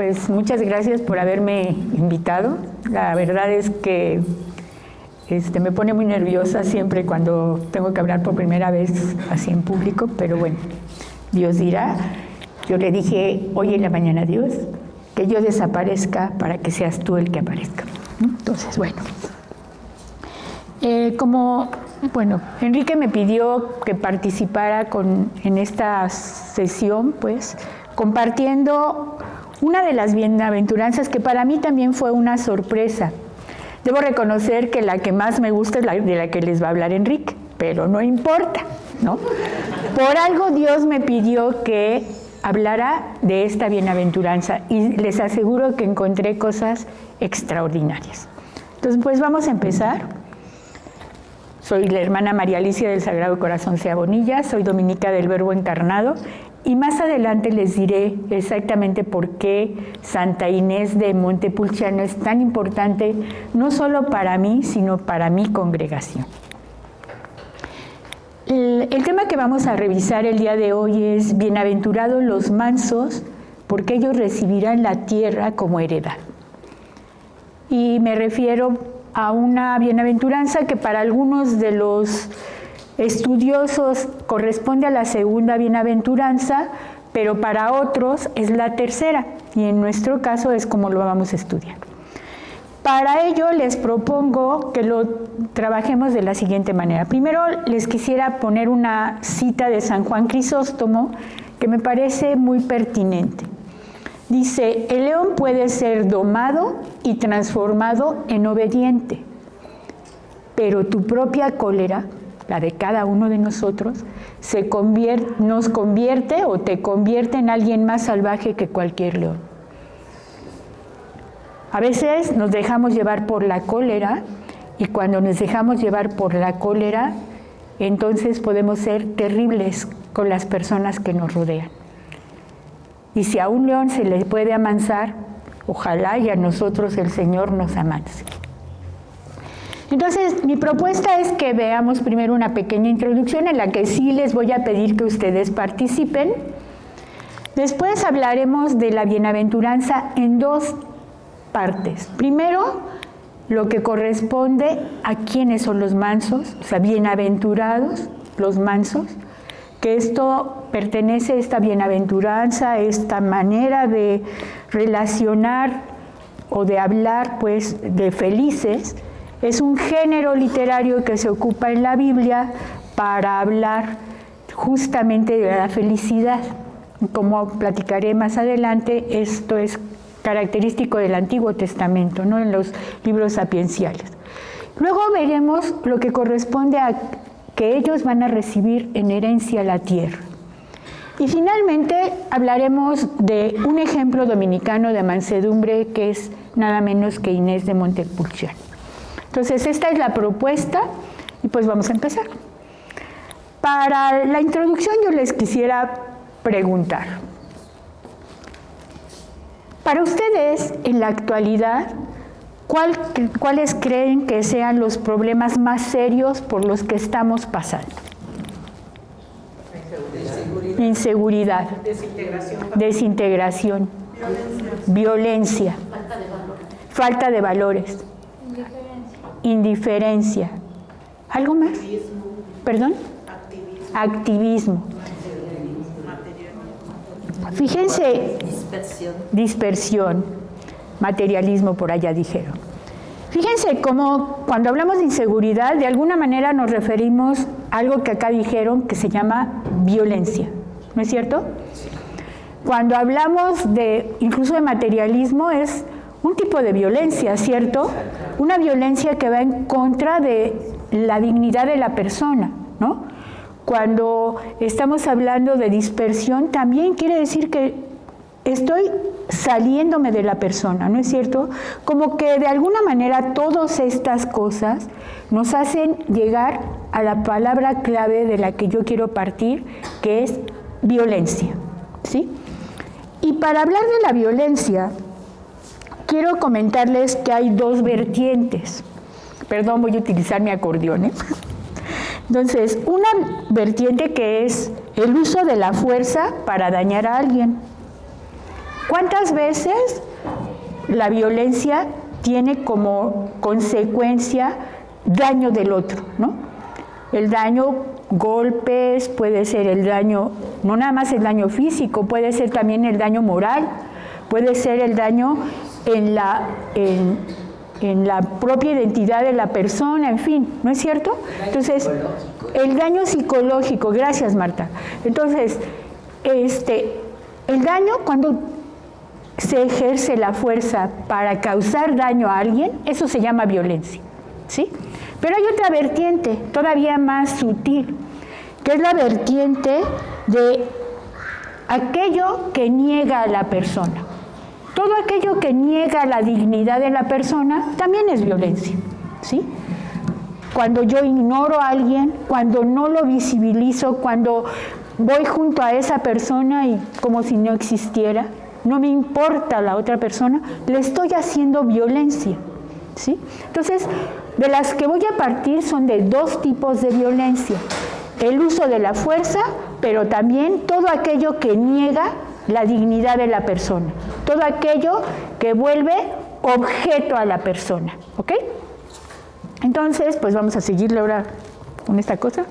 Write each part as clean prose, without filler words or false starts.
Pues muchas gracias por haberme invitado. La verdad es que me pone muy nerviosa siempre cuando tengo que hablar por primera vez así en público, pero bueno, Dios dirá. Yo le dije hoy en la mañana a Dios que yo desaparezca para que seas tú el que aparezca. Entonces, bueno. Enrique me pidió que participara en esta sesión, pues, compartiendo una de las bienaventuranzas que para mí también fue una sorpresa. Debo reconocer que la que más me gusta es de la que les va a hablar Enrique, pero no importa, ¿no? Por algo Dios me pidió que hablara de esta bienaventuranza y les aseguro que encontré cosas extraordinarias. Entonces, pues vamos a empezar. Soy la hermana María Alicia del Sagrado Corazón Sea Bonilla, soy dominica del Verbo Encarnado y más adelante les diré exactamente por qué Santa Inés de Montepulciano es tan importante, no solo para mí, sino para mi congregación. El tema que vamos a revisar el día de hoy es Bienaventurados los mansos, porque ellos recibirán la tierra como heredad. Y me refiero a una bienaventuranza que para algunos de los estudiosos corresponde a la segunda bienaventuranza, pero para otros es la tercera, y en nuestro caso es como lo vamos a estudiar. Para ello les propongo que lo trabajemos de la siguiente manera. Primero les quisiera poner una cita de San Juan Crisóstomo que me parece muy pertinente. Dice, el león puede ser domado y transformado en obediente, pero tu propia cólera, la de cada uno de nosotros, nos convierte o te convierte en alguien más salvaje que cualquier león. A veces nos dejamos llevar por la cólera y cuando nos dejamos llevar por la cólera, entonces podemos ser terribles con las personas que nos rodean. Y si a un león se le puede amansar, ojalá y a nosotros el Señor nos amanse. Entonces, mi propuesta es que veamos primero una pequeña introducción en la que sí les voy a pedir que ustedes participen. Después hablaremos de la bienaventuranza en dos partes. Primero, lo que corresponde a quiénes son los mansos, o sea, bienaventurados los mansos, que esto pertenece a esta bienaventuranza, esta manera de relacionar o de hablar, pues, de felices. Es un género literario que se ocupa en la Biblia para hablar justamente de la felicidad. Como platicaré más adelante, esto es característico del Antiguo Testamento, ¿no? En los libros sapienciales. Luego veremos lo que corresponde a que ellos van a recibir en herencia la tierra. Y finalmente hablaremos de un ejemplo dominicano de mansedumbre que es nada menos que Inés de Montepulciano. Entonces, esta es la propuesta y pues vamos a empezar. Para la introducción yo les quisiera preguntar, para ustedes en la actualidad, ¿cuáles creen que sean los problemas más serios por los que estamos pasando? Inseguridad, desintegración, violencia, falta de valores, indiferencia. ¿Algo más? ¿Perdón? Activismo. Fíjense, dispersión, materialismo, por allá dijeron. Fíjense cómo cuando hablamos de inseguridad, de alguna manera nos referimos a algo que acá dijeron que se llama violencia, ¿no es cierto? Cuando hablamos incluso de materialismo, es un tipo de violencia, ¿cierto? Una violencia que va en contra de la dignidad de la persona, ¿no? Cuando estamos hablando de dispersión, también quiere decir que estoy saliéndome de la persona, ¿no es cierto? Como que de alguna manera todas estas cosas nos hacen llegar a la palabra clave de la que yo quiero partir, que es violencia, ¿sí? Y para hablar de la violencia, quiero comentarles que hay dos vertientes. Perdón, voy a utilizar mi acordeón, ¿eh? Entonces, una vertiente que es el uso de la fuerza para dañar a alguien. ¿Cuántas veces la violencia tiene como consecuencia daño del otro, ¿no? El daño, golpes, puede ser el daño, no nada más el daño físico, puede ser también el daño moral, puede ser el daño en la propia identidad de la persona, en fin, ¿no es cierto? Entonces, el daño psicológico, gracias Marta. Entonces, el daño cuando se ejerce la fuerza para causar daño a alguien, eso se llama violencia, ¿sí? Pero hay otra vertiente, todavía más sutil, que es la vertiente de aquello que niega a la persona. Todo aquello que niega la dignidad de la persona también es violencia, ¿sí? Cuando yo ignoro a alguien, cuando no lo visibilizo, cuando voy junto a esa persona y como si no existiera, no me importa la otra persona, le estoy haciendo violencia, ¿sí? Entonces, de las que voy a partir son de dos tipos de violencia. El uso de la fuerza, pero también todo aquello que niega la dignidad de la persona. Todo aquello que vuelve objeto a la persona, ¿ok? Entonces, pues vamos a seguirle ahora con esta cosa.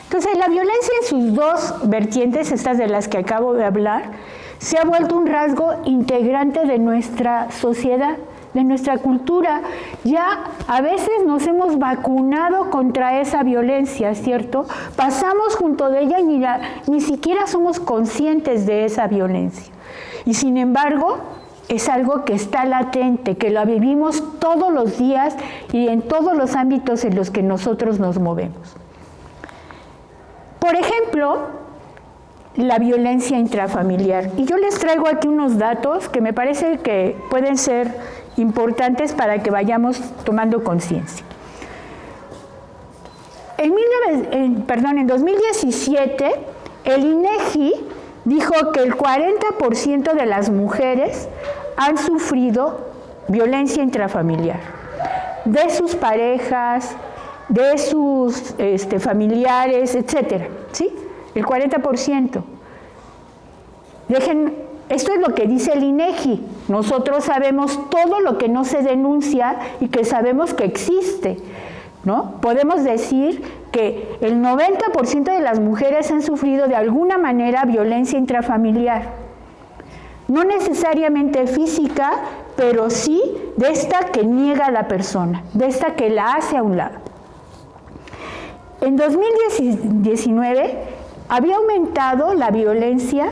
Entonces, la violencia en sus dos vertientes, estas de las que acabo de hablar, se ha vuelto un rasgo integrante de nuestra sociedad, de nuestra cultura. Ya a veces nos hemos vacunado contra esa violencia, ¿cierto? Pasamos junto de ella y ni siquiera somos conscientes de esa violencia. Y sin embargo, es algo que está latente, que la vivimos todos los días y en todos los ámbitos en los que nosotros nos movemos. Por ejemplo, la violencia intrafamiliar. Y yo les traigo aquí unos datos que me parece que pueden ser importantes para que vayamos tomando conciencia. En 2017, el INEGI dijo que el 40% de las mujeres han sufrido violencia intrafamiliar, de sus parejas, de sus familiares, etcétera, ¿sí? El 40%. Esto es lo que dice el INEGI. Nosotros sabemos todo lo que no se denuncia y que sabemos que existe, ¿no? Podemos decir que el 90% de las mujeres han sufrido de alguna manera violencia intrafamiliar. No necesariamente física, pero sí de esta que niega a la persona, de esta que la hace a un lado. En 2019 había aumentado la violencia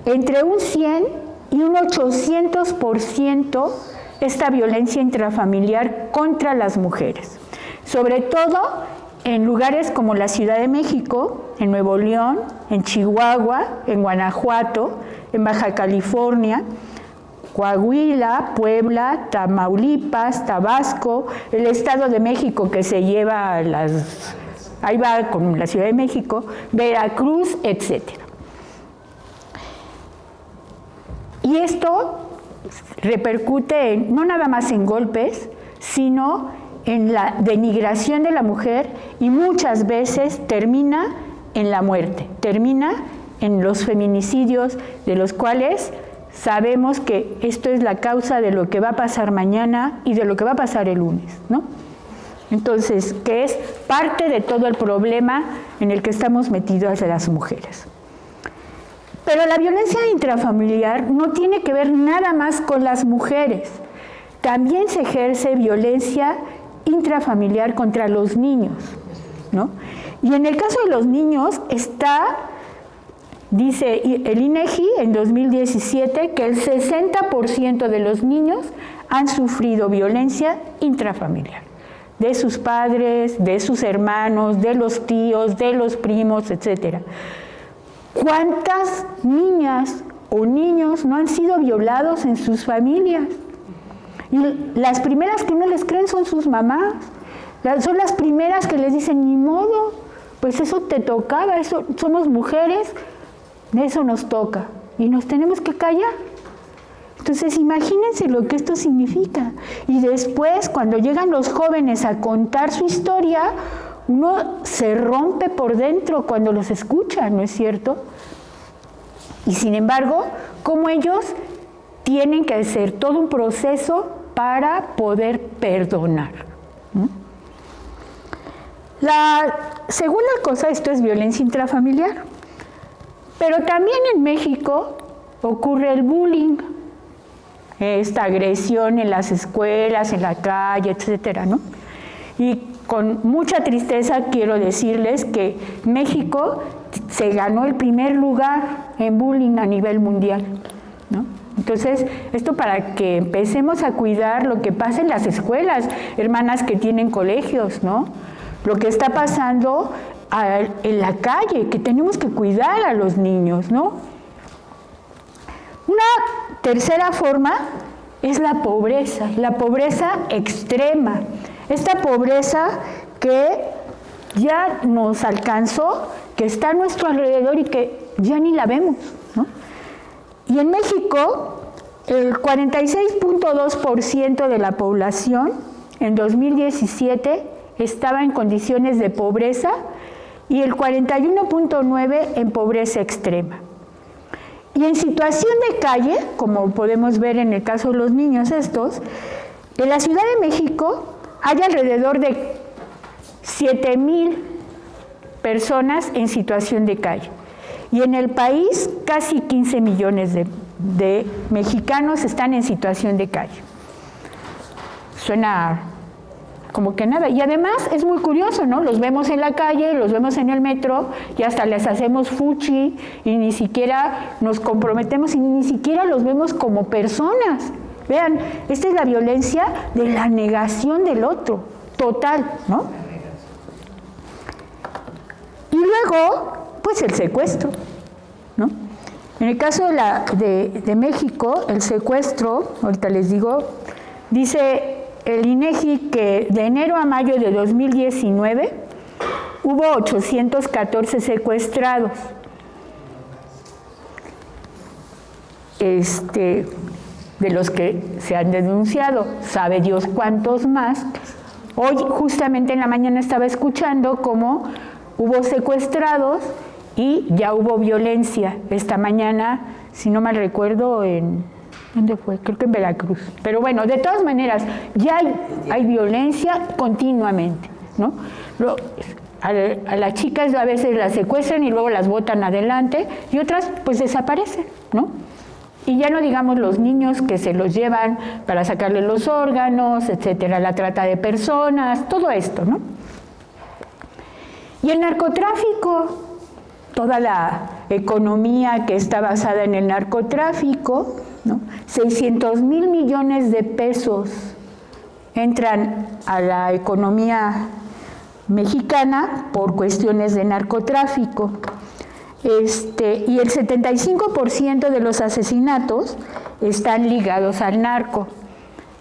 entre un 100 y un 800% esta violencia intrafamiliar contra las mujeres, sobre todo en lugares como la Ciudad de México, en Nuevo León, en Chihuahua, en Guanajuato, en Baja California, Coahuila, Puebla, Tamaulipas, Tabasco, el Estado de México que se lleva ahí va con la Ciudad de México, Veracruz, etcétera. Y esto repercute no nada más en golpes, sino en la denigración de la mujer y muchas veces termina en la muerte, termina en los feminicidios, de los cuales sabemos que esto es la causa de lo que va a pasar mañana y de lo que va a pasar el lunes, ¿no? Entonces, que es parte de todo el problema en el que estamos metidas las mujeres. Pero la violencia intrafamiliar no tiene que ver nada más con las mujeres. También se ejerce violencia intrafamiliar contra los niños, ¿no? Y en el caso de los niños dice el INEGI en 2017 que el 60% de los niños han sufrido violencia intrafamiliar, de sus padres, de sus hermanos, de los tíos, de los primos, etcétera. ¿Cuántas niñas o niños no han sido violados en sus familias? Y las primeras que no les creen son sus mamás. Son las primeras que les dicen, ni modo, pues eso te tocaba, eso, somos mujeres, eso nos toca y nos tenemos que callar. Entonces imagínense lo que esto significa. Y después, cuando llegan los jóvenes a contar su historia, uno se rompe por dentro cuando los escucha, ¿no es cierto? Y sin embargo, como ellos tienen que hacer todo un proceso para poder perdonar. La segunda cosa, esto es violencia intrafamiliar, pero también en México ocurre el bullying, esta agresión en las escuelas, en la calle, etcétera, ¿no? Y con mucha tristeza quiero decirles que México se ganó el primer lugar en bullying a nivel mundial, ¿no? Entonces, esto para que empecemos a cuidar lo que pasa en las escuelas, hermanas que tienen colegios, ¿no? Lo que está pasando en la calle, que tenemos que cuidar a los niños, ¿no? Una tercera forma es la pobreza extrema. Esta pobreza que ya nos alcanzó, que está a nuestro alrededor y que ya ni la vemos, ¿no? Y en México, el 46.2% de la población en 2017 estaba en condiciones de pobreza y el 41.9% en pobreza extrema. Y en situación de calle, como podemos ver en el caso de los niños estos, en la Ciudad de México hay alrededor de 7,000 personas en situación de calle. Y en el país casi 15 millones de mexicanos están en situación de calle. Suena como que nada. Y además es muy curioso, ¿no? Los vemos en la calle, los vemos en el metro y hasta les hacemos fuchi y ni siquiera nos comprometemos y ni siquiera los vemos como personas. Vean, esta es la violencia de la negación del otro, total, ¿no? Y luego, pues el secuestro, ¿no? En el caso de México, el secuestro, ahorita les digo, dice el INEGI que de enero a mayo de 2019 hubo 814 secuestrados. De los que se han denunciado, sabe Dios cuántos más. Hoy, justamente en la mañana, estaba escuchando cómo hubo secuestrados y ya hubo violencia. Esta mañana, si no mal recuerdo, ¿dónde fue? Creo que en Veracruz. Pero bueno, de todas maneras, ya hay violencia continuamente, ¿no? A las chicas a veces las secuestran y luego las botan adelante y otras pues desaparecen, ¿no? Y ya no digamos los niños que se los llevan para sacarle los órganos, etcétera, la trata de personas, todo esto, ¿no? Y el narcotráfico, toda la economía que está basada en el narcotráfico, ¿no? 600,000 millones de pesos entran a la economía mexicana por cuestiones de narcotráfico. Y el 75% de los asesinatos están ligados al narco.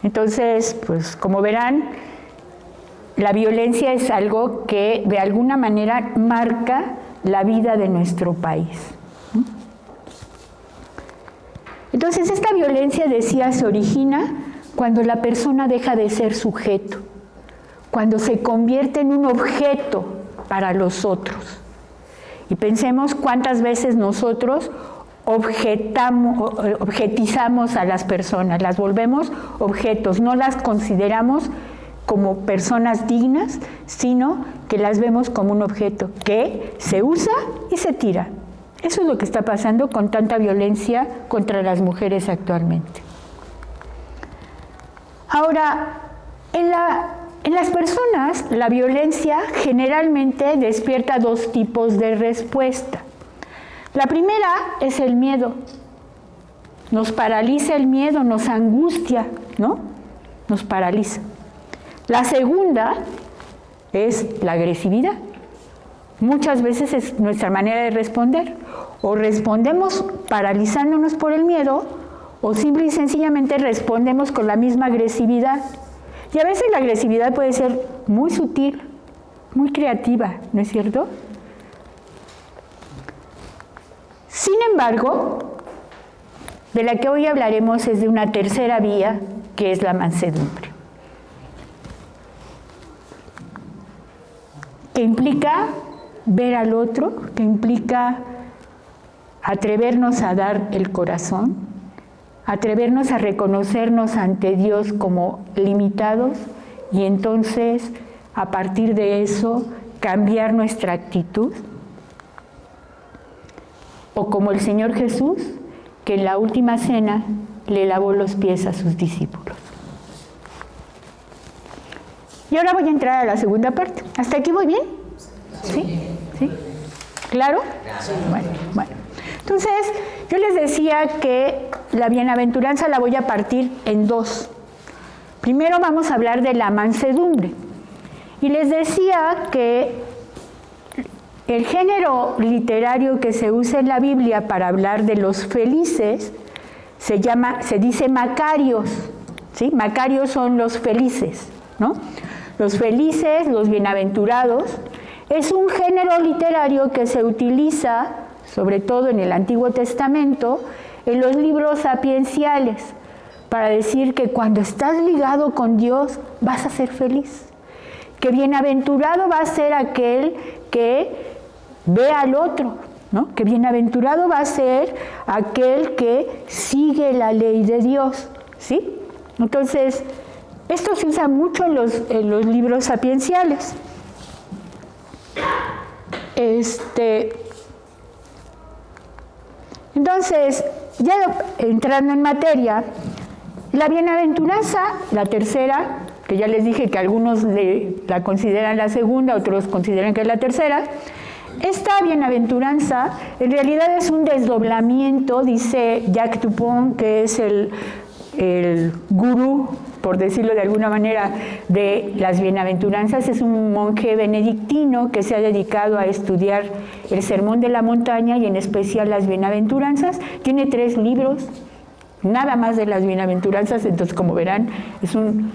Entonces, pues como verán, la violencia es algo que de alguna manera marca la vida de nuestro país. Entonces, esta violencia, decía, se origina cuando la persona deja de ser sujeto, cuando se convierte en un objeto para los otros. Y pensemos cuántas veces nosotros objetizamos a las personas, las volvemos objetos, no las consideramos como personas dignas, sino que las vemos como un objeto que se usa y se tira. Eso es lo que está pasando con tanta violencia contra las mujeres actualmente. Ahora, en las personas, la violencia generalmente despierta dos tipos de respuesta. La primera es el miedo. Nos paraliza el miedo, nos angustia, ¿no? Nos paraliza. La segunda es la agresividad. Muchas veces es nuestra manera de responder. O respondemos paralizándonos por el miedo, o simple y sencillamente respondemos con la misma agresividad. Y a veces la agresividad puede ser muy sutil, muy creativa, ¿no es cierto? Sin embargo, de la que hoy hablaremos es de una tercera vía, que es la mansedumbre, que implica ver al otro, que implica atrevernos a dar el corazón, atrevernos a reconocernos ante Dios como limitados y entonces, a partir de eso, cambiar nuestra actitud. O como el Señor Jesús, que en la última cena le lavó los pies a sus discípulos. Y ahora voy a entrar a la segunda parte. ¿Hasta aquí voy bien? ¿Sí? ¿Sí? ¿Claro? Bueno. Entonces, yo les decía que la bienaventuranza la voy a partir en dos. Primero vamos a hablar de la mansedumbre. Y les decía que el género literario que se usa en la Biblia para hablar de los felices se dice macarios, ¿sí? Macarios son los felices, ¿no? Los felices, los bienaventurados, es un género literario que se utiliza, sobre todo en el Antiguo Testamento, en los libros sapienciales, para decir que cuando estás ligado con Dios vas a ser feliz. Que bienaventurado va a ser aquel que ve al otro, ¿no? Que bienaventurado va a ser aquel que sigue la ley de Dios, ¿sí? Entonces, esto se usa mucho en los libros sapienciales. Entonces, ya entrando en materia, la bienaventuranza, la tercera, que ya les dije que algunos la consideran la segunda, otros consideran que es la tercera. Esta bienaventuranza en realidad es un desdoblamiento, dice Jacques Dupont, que es el gurú, por decirlo de alguna manera, de las bienaventuranzas. Es un monje benedictino que se ha dedicado a estudiar el Sermón de la Montaña y en especial las bienaventuranzas. Tiene 3 libros, nada más de las bienaventuranzas, entonces como verán es un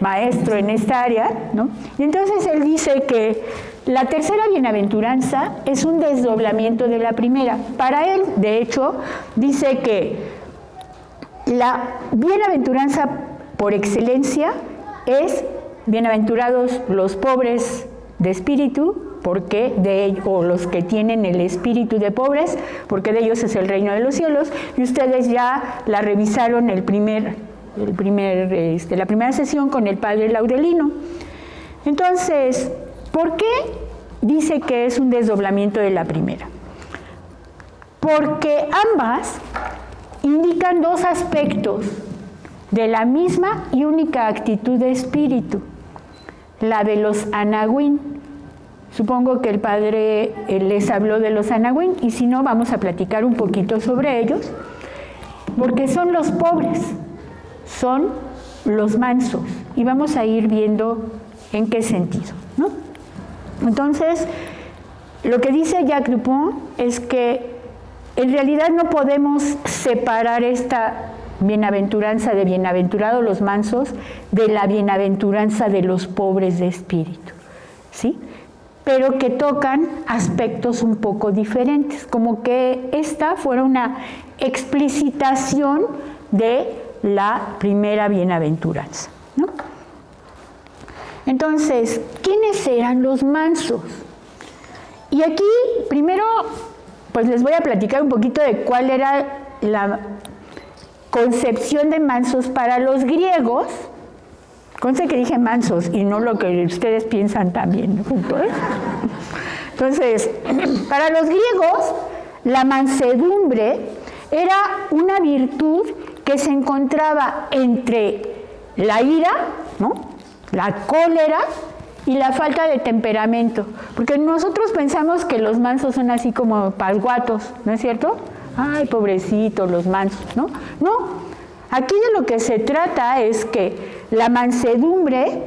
maestro en esta área, ¿no? Y entonces él dice que la tercera bienaventuranza es un desdoblamiento de la primera. Para él, de hecho, dice que la bienaventuranza por excelencia es bienaventurados los pobres de espíritu, porque o los que tienen el espíritu de pobres, porque de ellos es el reino de los cielos, y ustedes ya la revisaron la primera sesión con el padre Laudelino. Entonces, ¿por qué dice que es un desdoblamiento de la primera? Porque ambas indican 2 aspectos de la misma y única actitud de espíritu, la de los anahuín. Supongo que el padre les habló de los anahuín, y si no, vamos a platicar un poquito sobre ellos, porque son los pobres, son los mansos, y vamos a ir viendo en qué sentido, ¿no? Entonces, lo que dice Jacques Dupont es que en realidad no podemos separar esta bienaventuranza de bienaventurados los mansos de la bienaventuranza de los pobres de espíritu, ¿sí? Pero que tocan aspectos un poco diferentes, como que esta fuera una explicitación de la primera bienaventuranza, ¿no? Entonces, ¿quiénes eran los mansos? Y aquí, primero, pues les voy a platicar un poquito de cuál era la concepción de mansos para los griegos. Conste que dije mansos y no lo que ustedes piensan también, junto, ¿eh? Entonces, para los griegos, la mansedumbre era una virtud que se encontraba entre la ira, ¿no?, la cólera y la falta de temperamento. Porque nosotros pensamos que los mansos son así como pasguatos, ¿no es cierto? Ay, pobrecitos los mansos, ¿no? No, aquí de lo que se trata es que la mansedumbre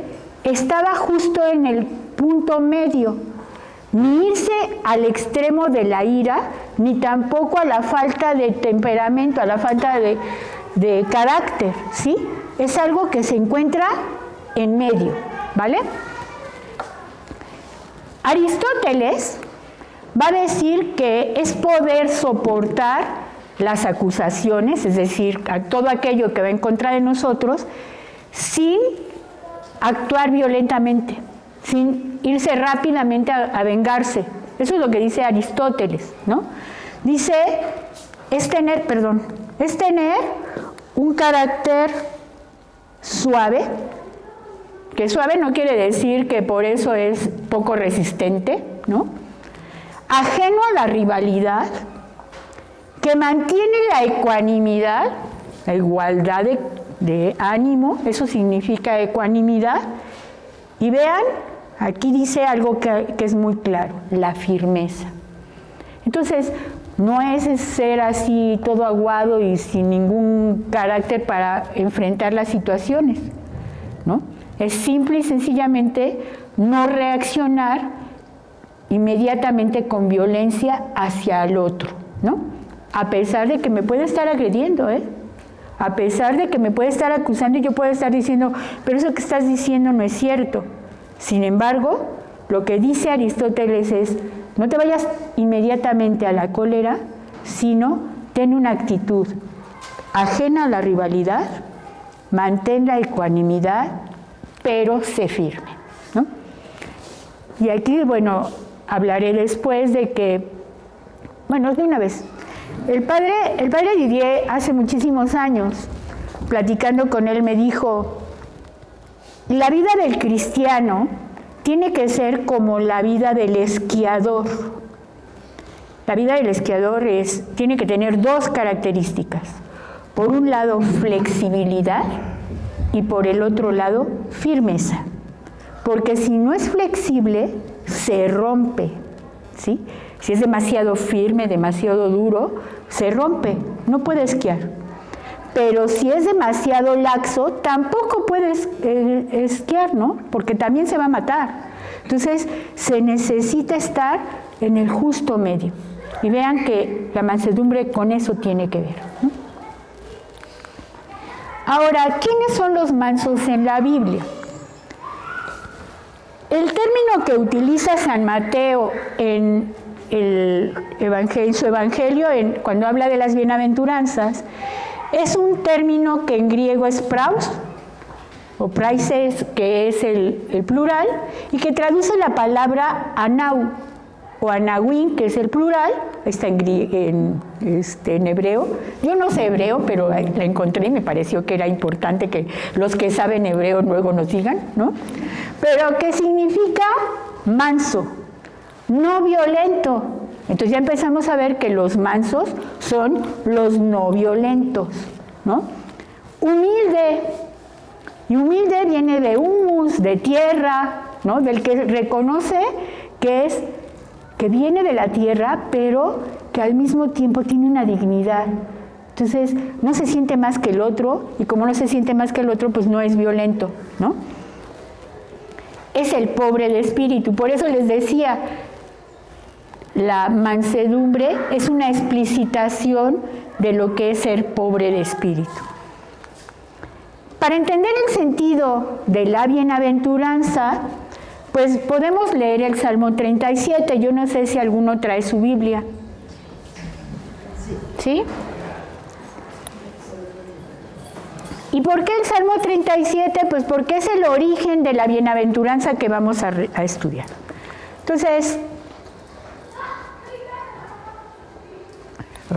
estaba justo en el punto medio, ni irse al extremo de la ira, ni tampoco a la falta de temperamento, a la falta de carácter, ¿sí? Es algo que se encuentra en medio, ¿vale? Aristóteles va a decir que es poder soportar las acusaciones, es decir, a todo aquello que va en contra de nosotros, sin actuar violentamente, sin irse rápidamente a vengarse. Eso es lo que dice Aristóteles, ¿no? Dice, es tener un carácter suave, que suave no quiere decir que por eso es poco resistente, ¿no? Ajeno a la rivalidad, que mantiene la ecuanimidad, la igualdad de ánimo, eso significa ecuanimidad. Y vean, aquí dice algo que es muy claro, la firmeza. Entonces, no es ser así todo aguado y sin ningún carácter para enfrentar las situaciones, ¿no? Es simple y sencillamente no reaccionar inmediatamente con violencia hacia el otro, ¿no? A pesar de que me puede estar agrediendo, a pesar de que me puede estar acusando y yo puedo estar diciendo, pero eso que estás diciendo no es cierto. Sin embargo, lo que dice Aristóteles es, no te vayas inmediatamente a la cólera, sino ten una actitud ajena a la rivalidad, mantén la ecuanimidad, pero sé firme, ¿no? Y aquí, bueno, hablaré después de que, bueno, de una vez, el padre Didier hace muchísimos años, platicando con él, me dijo, la vida del cristiano tiene que ser como la vida del esquiador. La vida del esquiador tiene que tener dos características. Por un lado, flexibilidad y por el otro lado, firmeza. Porque si no es flexible, se rompe, ¿sí? Si es demasiado firme, demasiado duro, se rompe, no puede esquiar. Pero si es demasiado laxo, tampoco puedes esquiar, ¿no? Porque también se va a matar. Entonces, se necesita estar en el justo medio. Y vean que la mansedumbre con eso tiene que ver, ¿no? Ahora, ¿quiénes son los mansos en la Biblia? El término que utiliza San Mateo en su evangelio, cuando habla de las bienaventuranzas, es un término que en griego es praus, o praises, que es el plural, y que traduce la palabra anau, o anawin, que es el plural, está en hebreo. Yo no sé hebreo, pero la encontré y me pareció que era importante que los que saben hebreo luego nos digan, ¿no? Pero que significa manso, no violento. Entonces ya empezamos a ver que los mansos son los no violentos, ¿no? Humilde. Y humilde viene de humus, de tierra, ¿no? Del que reconoce que viene de la tierra, pero que al mismo tiempo tiene una dignidad. Entonces, no se siente más que el otro, y como no se siente más que el otro, pues no es violento, ¿no? Es el pobre de espíritu. Por eso les decía, la mansedumbre es una explicitación de lo que es ser pobre de espíritu. Para entender el sentido de la bienaventuranza, pues podemos leer el Salmo 37. Yo no sé si alguno trae su Biblia. ¿Sí? ¿Y por qué el Salmo 37? Pues porque es el origen de la bienaventuranza que vamos a estudiar. Entonces,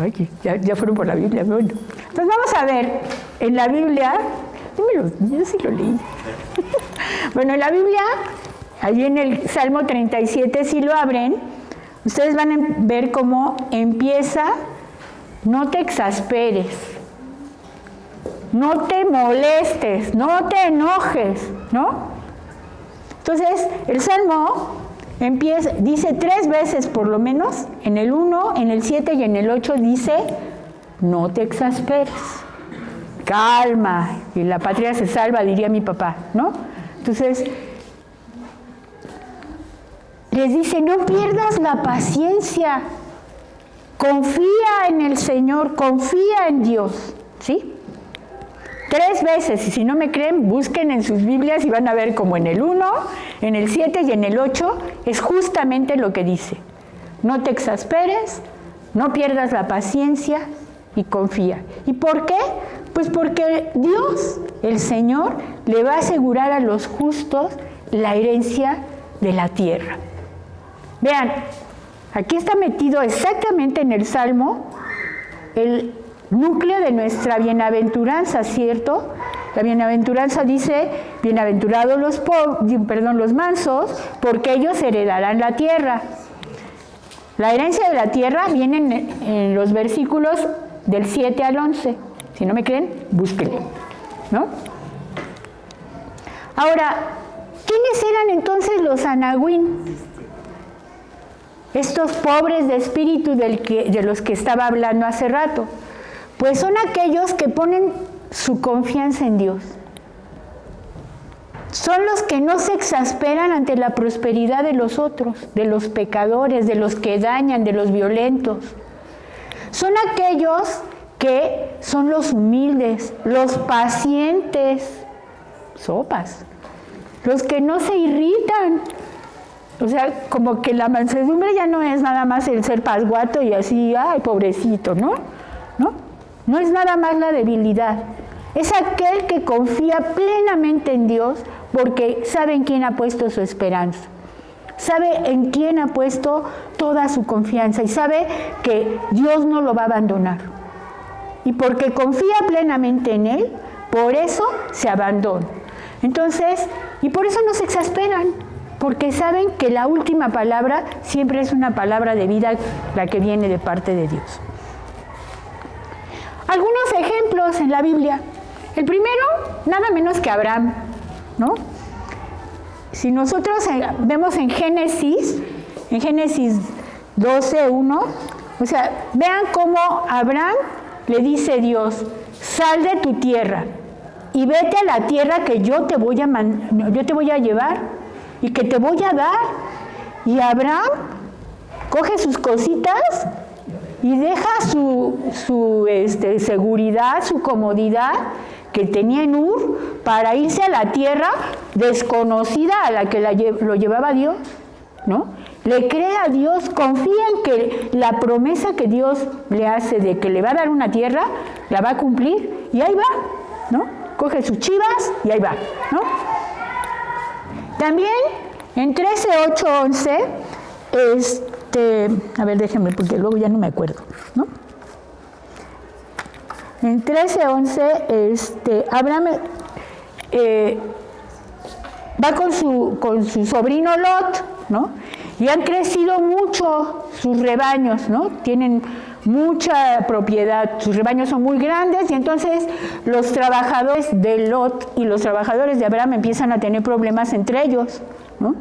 ay, ya fueron por la Biblia. Bueno, entonces vamos a ver, en la Biblia, yo sí lo leí. Bueno, en la Biblia, allí en el Salmo 37, si lo abren, ustedes van a ver cómo empieza, no te exasperes, no te molestes, no te enojes, ¿no? Entonces, el Salmo dice 3 veces por lo menos, en el 1, en el 7 y en el 8 dice, no te exasperes, calma, y la patria se salva, diría mi papá, ¿no? Entonces, les dice, no pierdas la paciencia, confía en el Señor, confía en Dios, ¿sí? 3 veces, y si no me creen, busquen en sus Biblias y van a ver como en el 1, en el 7 y en el 8 es justamente lo que dice. No te exasperes, no pierdas la paciencia y confía. ¿Y por qué? Pues porque Dios, el Señor, le va a asegurar a los justos la herencia de la tierra. Vean, Aquí está metido exactamente en el Salmo el núcleo de nuestra bienaventuranza, ¿cierto? La bienaventuranza dice, bienaventurados los mansos, porque ellos heredarán la tierra. La herencia de la tierra viene en los versículos del 7 al 11. Si no me creen, búsquenlo, ¿no? Ahora, ¿quiénes eran entonces los anahuín? Estos pobres de espíritu de los que estaba hablando hace rato. Pues son aquellos que ponen su confianza en Dios. Son los que no se exasperan ante la prosperidad de los otros, de los pecadores, de los que dañan, de los violentos. Son aquellos que son los humildes, los pacientes, sopas, los que no se irritan. O sea, como que la mansedumbre ya no es nada más el ser pasguato y así, ay, pobrecito, ¿no? No es nada más la debilidad. Es aquel que confía plenamente en Dios porque sabe en quién ha puesto su esperanza. Sabe en quién ha puesto toda su confianza y sabe que Dios no lo va a abandonar. Y porque confía plenamente en Él, por eso se abandona. Entonces, y por eso no se exasperan, porque saben que la última palabra siempre es una palabra de vida, la que viene de parte de Dios. Algunos ejemplos en la Biblia. El primero, nada menos que Abraham, ¿no? Si nosotros vemos en Génesis 12:1, o sea, vean cómo Abraham le dice Dios, sal de tu tierra y vete a la tierra que yo te voy a llevar y que te voy a dar. Y Abraham coge sus cositas y deja su seguridad, su comodidad que tenía en Ur para irse a la tierra desconocida a la que lo llevaba Dios, ¿no? Le cree a Dios, confía en que la promesa que Dios le hace de que le va a dar una tierra, la va a cumplir, y ahí va, ¿no? Coge sus chivas y ahí va, ¿no? También en 13:8-11, a ver, déjenme, porque luego ya no me acuerdo, ¿no? En 13:11, Abraham va con su sobrino Lot, ¿no? Y han crecido mucho sus rebaños, ¿no? Tienen mucha propiedad, sus rebaños son muy grandes y entonces los trabajadores de Lot y los trabajadores de Abraham empiezan a tener problemas entre ellos, ¿no?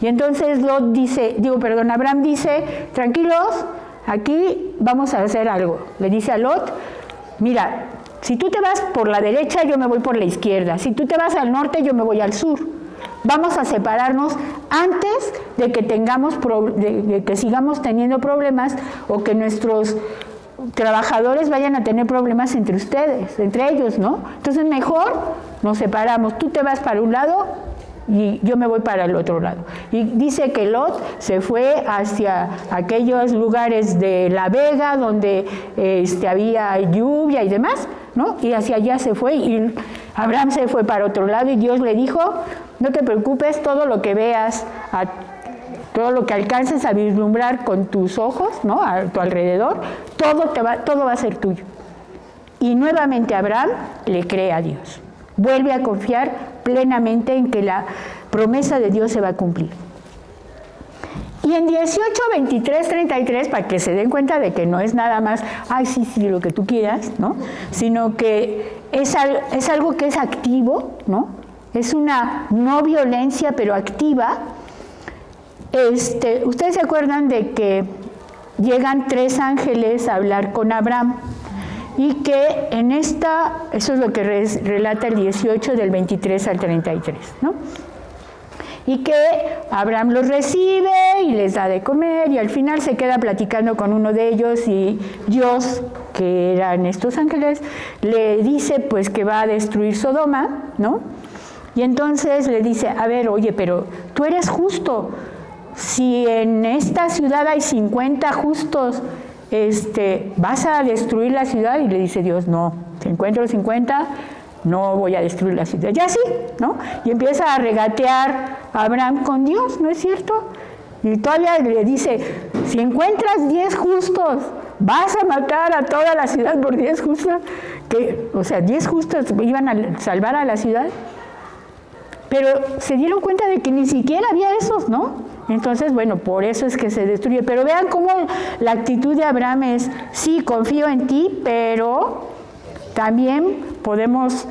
Y entonces Abraham dice, tranquilos, aquí vamos a hacer algo. Le dice a Lot, mira, si tú te vas por la derecha, yo me voy por la izquierda. Si tú te vas al norte, yo me voy al sur. Vamos a separarnos antes de que de que sigamos teniendo problemas o que nuestros trabajadores vayan a tener problemas entre ellos, ¿no? Entonces mejor nos separamos. Tú te vas para un lado y yo me voy para el otro lado. Y dice que Lot se fue hacia aquellos lugares de la vega donde había lluvia y demás, ¿no? Y hacia allá se fue y Abraham se fue para otro lado y Dios le dijo, no te preocupes, todo lo que veas, todo lo que alcances a vislumbrar con tus ojos, ¿no? A tu alrededor, todo va a ser tuyo. Y nuevamente Abraham le cree a Dios. Vuelve a confiar plenamente en que la promesa de Dios se va a cumplir. Y en 18:23-33, para que se den cuenta de que no es nada más, ay, sí, lo que tú quieras, ¿no? Sino que es algo que es activo, ¿no? Es una no violencia, pero activa. Ustedes se acuerdan de que llegan 3 ángeles a hablar con Abraham. Y que eso es lo que relata el 18 del 23 al 33, ¿no? Y que Abraham los recibe y les da de comer y al final se queda platicando con uno de ellos y Dios, que eran estos ángeles, le dice pues que va a destruir Sodoma, ¿no? Y entonces le dice, a ver, oye, pero tú eres justo, si en esta ciudad hay 50 justos, ¿vas a destruir la ciudad? Y le dice Dios, no, si encuentro 50, no voy a destruir la ciudad. Ya sí, ¿no? Y empieza a regatear a Abraham con Dios, ¿no es cierto? Y todavía le dice, Si encuentras 10 justos, ¿vas a matar a toda la ciudad por 10 justos? O sea, 10 justos iban a salvar a la ciudad. Pero se dieron cuenta de que ni siquiera había esos, ¿no? Entonces, bueno, por eso es que se destruye. Pero vean cómo la actitud de Abraham es, sí, confío en ti, pero también podemos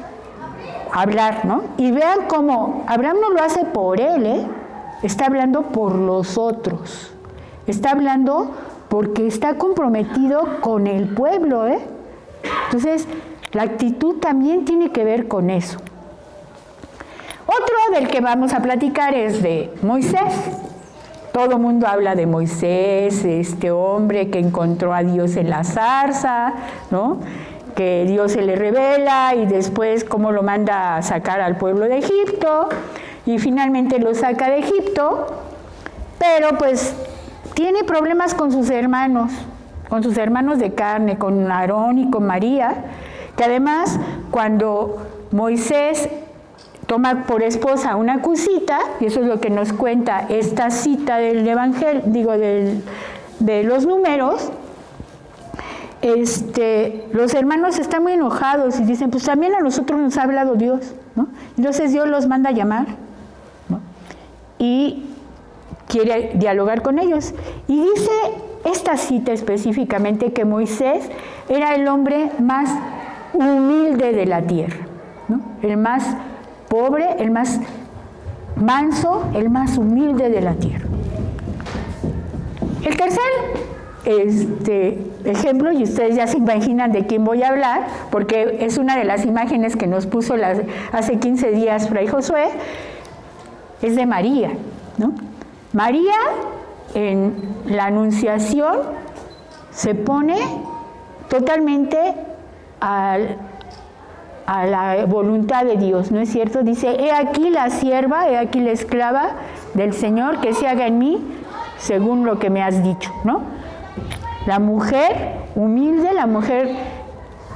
hablar, ¿no? Y vean cómo Abraham no lo hace por él, ¿eh? Está hablando por los otros. Está hablando porque está comprometido con el pueblo, ¿eh? Entonces, la actitud también tiene que ver con eso. Otro del que vamos a platicar es de Moisés. Todo el mundo habla de Moisés, este hombre que encontró a Dios en la zarza, ¿no? Que Dios se le revela y después cómo lo manda a sacar al pueblo de Egipto y finalmente lo saca de Egipto, pero pues tiene problemas con sus hermanos de carne, con Aarón y con María, que además cuando Moisés toma por esposa a una cusita, y eso es lo que nos cuenta esta cita del Evangelio, de los Números, los hermanos están muy enojados y dicen, pues también a nosotros nos ha hablado Dios, ¿no? Entonces Dios los manda a llamar, ¿no? Y quiere dialogar con ellos. Y dice esta cita específicamente que Moisés era el hombre más humilde de la tierra, ¿no? El más pobre, el más manso, el más humilde de la tierra. El tercer ejemplo, y ustedes ya se imaginan de quién voy a hablar, porque es una de las imágenes que nos puso hace 15 días Fray Josué, es de María, ¿no? María, en la Anunciación, se pone totalmente a la voluntad de Dios, ¿no es cierto? Dice, he aquí la sierva, he aquí la esclava del Señor, que se haga en mí según lo que me has dicho, ¿no? La mujer humilde, la mujer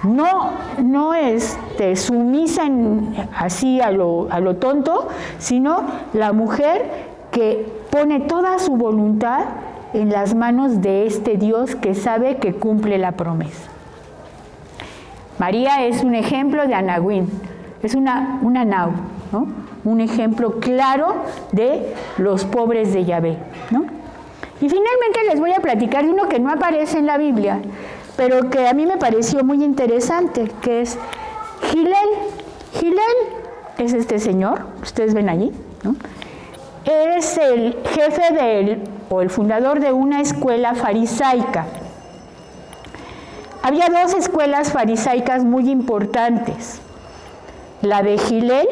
no sumisa así a lo tonto, sino la mujer que pone toda su voluntad en las manos de este Dios que sabe que cumple la promesa. María es un ejemplo de Anahuín, es una nau, ¿no? Un ejemplo claro de los pobres de Yahvé, ¿no? Y finalmente les voy a platicar de uno que no aparece en la Biblia, pero que a mí me pareció muy interesante, que es Gilel. Gilel es este señor, ustedes ven allí, ¿no? Es el jefe o el fundador de una escuela farisaica. Había dos escuelas farisaicas muy importantes. La de Gilel,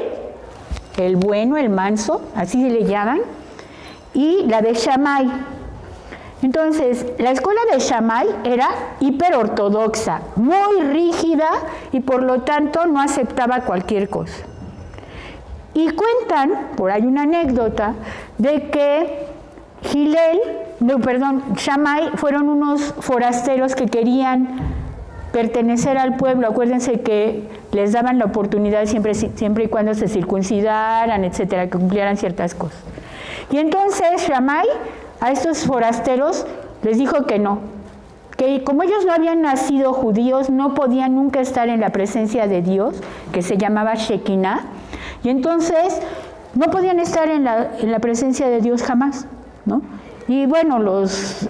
el bueno, el manso, así se le llaman, y la de Shammai. Entonces, la escuela de Shammai era hiperortodoxa, muy rígida y por lo tanto no aceptaba cualquier cosa. Y cuentan, por ahí una anécdota, de que Shammai fueron unos forasteros que querían pertenecer al pueblo. Acuérdense que les daban la oportunidad siempre y cuando se circuncidaran, etcétera, que cumplieran ciertas cosas. Y entonces Shammai a estos forasteros les dijo que no, que como ellos no habían nacido judíos, no podían nunca estar en la presencia de Dios, que se llamaba Shekinah, y entonces no podían estar en la presencia de Dios jamás, ¿no? Y bueno, los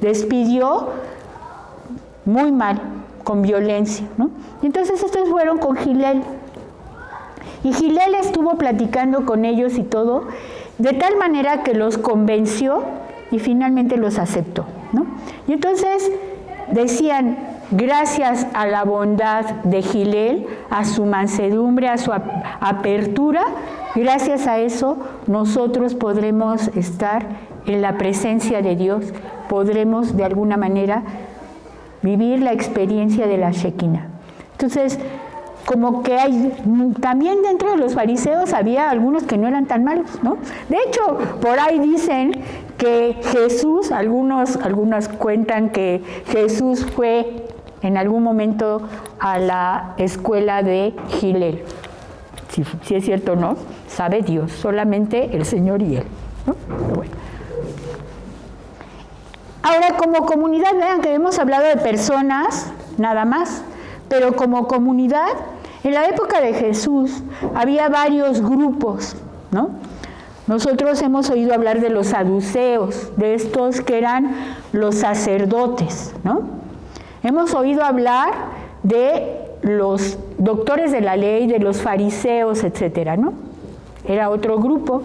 despidió muy mal, con violencia, ¿no? Y entonces estos fueron con Gilel. Y Gilel estuvo platicando con ellos y todo, de tal manera que los convenció y finalmente los aceptó, ¿no? Y entonces decían, gracias a la bondad de Gilel, a su mansedumbre, a su apertura, gracias a eso nosotros podremos estar en la presencia de Dios, podremos de alguna manera vivir la experiencia de la Shekinah. Entonces, como que también dentro de los fariseos había algunos que no eran tan malos, ¿no? De hecho, por ahí dicen que Jesús, algunos cuentan que Jesús fue en algún momento a la escuela de Gilel. Si es cierto o no, sabe Dios, solamente el Señor y él, ¿no? Pero bueno. Ahora, como comunidad, vean que hemos hablado de personas, nada más, pero como comunidad, en la época de Jesús había varios grupos, ¿no? Nosotros hemos oído hablar de los saduceos, de estos que eran los sacerdotes, ¿no? Hemos oído hablar de los doctores de la ley, de los fariseos, etcétera, ¿no? Era otro grupo.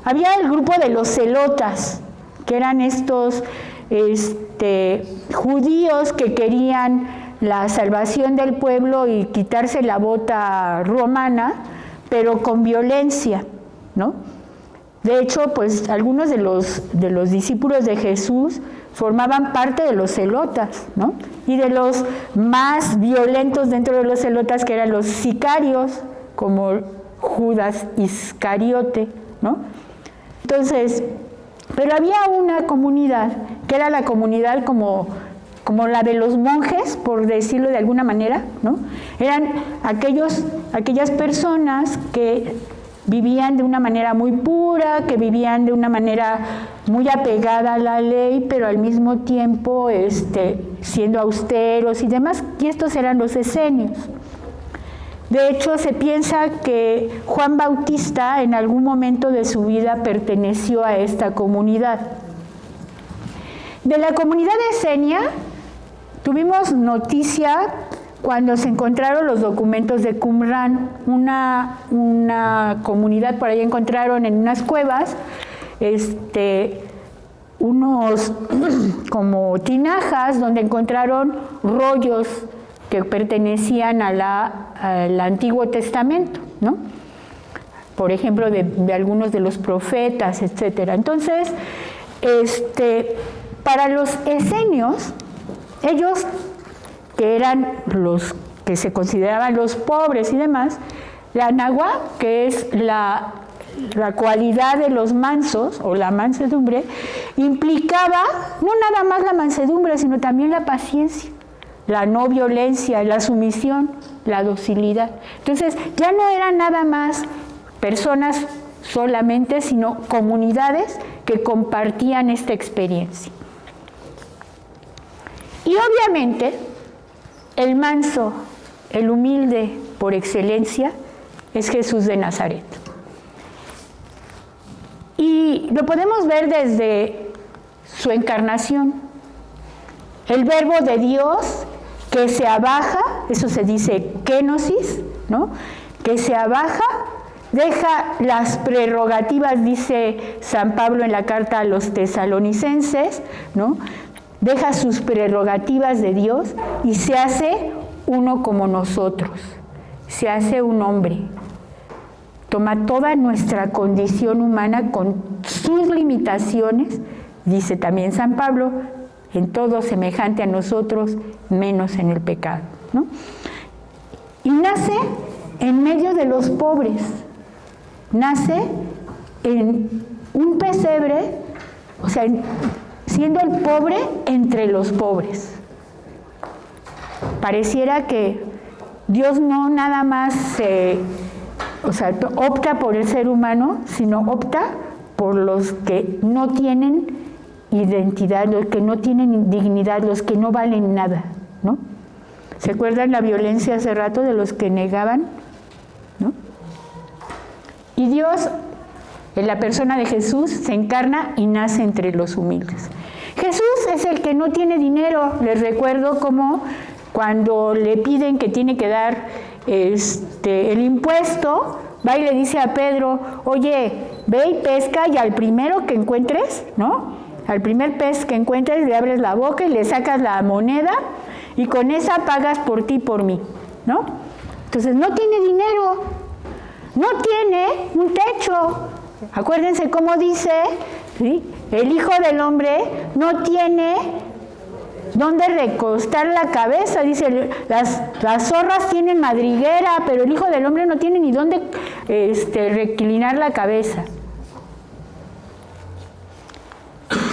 Había el grupo de los celotas, que eran estos judíos que querían la salvación del pueblo y quitarse la bota romana, pero con violencia, ¿no? De hecho, pues algunos de los discípulos de Jesús formaban parte de los celotas, ¿no? Y de los más violentos dentro de los celotas, que eran los sicarios, como Judas Iscariote, ¿no? Entonces, pero había una comunidad, que era la comunidad como la de los monjes, por decirlo de alguna manera, ¿no? Eran aquellas personas que vivían de una manera muy pura, que vivían de una manera muy apegada a la ley, pero al mismo tiempo siendo austeros y demás, y estos eran los esenios. De hecho, se piensa que Juan Bautista en algún momento de su vida perteneció a esta comunidad. De la comunidad esenia tuvimos noticia cuando se encontraron los documentos de Qumran, una comunidad por ahí encontraron en unas cuevas unos como tinajas donde encontraron rollos que pertenecían al Antiguo Testamento, ¿no? Por ejemplo, de algunos de los profetas, etcétera. Entonces, para los esenios, ellos que eran los que se consideraban los pobres y demás, la nahua, que es la cualidad de los mansos, o la mansedumbre, implicaba no nada más la mansedumbre, sino también la paciencia, la no violencia, la sumisión, la docilidad. Entonces, ya no eran nada más personas solamente, sino comunidades que compartían esta experiencia. Y obviamente, el manso, el humilde por excelencia, es Jesús de Nazaret. Y lo podemos ver desde su encarnación. El verbo de Dios que se abaja, eso se dice kenosis, ¿no? Que se abaja, deja las prerrogativas, dice San Pablo en la carta a los tesalonicenses, ¿no? Deja sus prerrogativas de Dios y se hace uno como nosotros, se hace un hombre. Toma toda nuestra condición humana con sus limitaciones, dice también San Pablo, en todo semejante a nosotros, menos en el pecado, ¿no? Y nace en medio de los pobres, nace en un pesebre, o sea, siendo el pobre entre los pobres. Pareciera que Dios no nada más opta por el ser humano, sino opta por los que no tienen identidad, los que no tienen dignidad, los que no valen nada, ¿no? ¿Se acuerdan la violencia hace rato de los que negaban? ¿No? Y Dios, en la persona de Jesús, se encarna y nace entre los humildes. Jesús es el que no tiene dinero. Les recuerdo cómo cuando le piden que tiene que dar el impuesto, va y le dice a Pedro, oye, ve y pesca y al primero que encuentres, ¿no? Al primer pez que encuentres le abres la boca y le sacas la moneda y con esa pagas por ti y por mí, ¿no? Entonces no tiene dinero, no tiene un techo. Acuérdense cómo dice, ¿sí? El Hijo del Hombre no tiene dónde recostar la cabeza, dice, las zorras tienen madriguera, pero el Hijo del Hombre no tiene ni dónde reclinar la cabeza.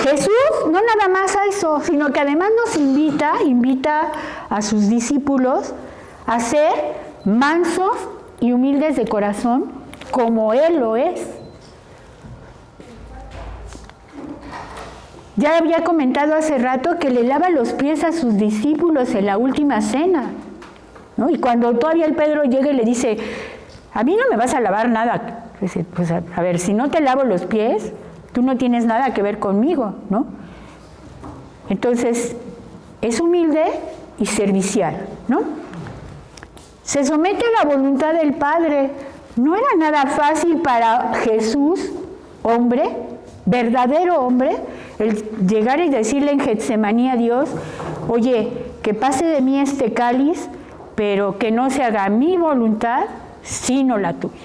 Jesús no nada más a eso, sino que además nos invita a sus discípulos a ser mansos y humildes de corazón, como Él lo es. Ya había comentado hace rato que le lava los pies a sus discípulos en la última cena, ¿no? Y cuando todavía el Pedro llega y le dice, a mí no me vas a lavar nada. Dice, pues a ver, si no te lavo los pies, tú no tienes nada que ver conmigo, ¿no? Entonces, es humilde y servicial, ¿no? Se somete a la voluntad del Padre. No era nada fácil para Jesús, hombre, verdadero hombre, el llegar y decirle en Getsemaní a Dios, oye, que pase de mí este cáliz, pero que no se haga mi voluntad, sino la tuya.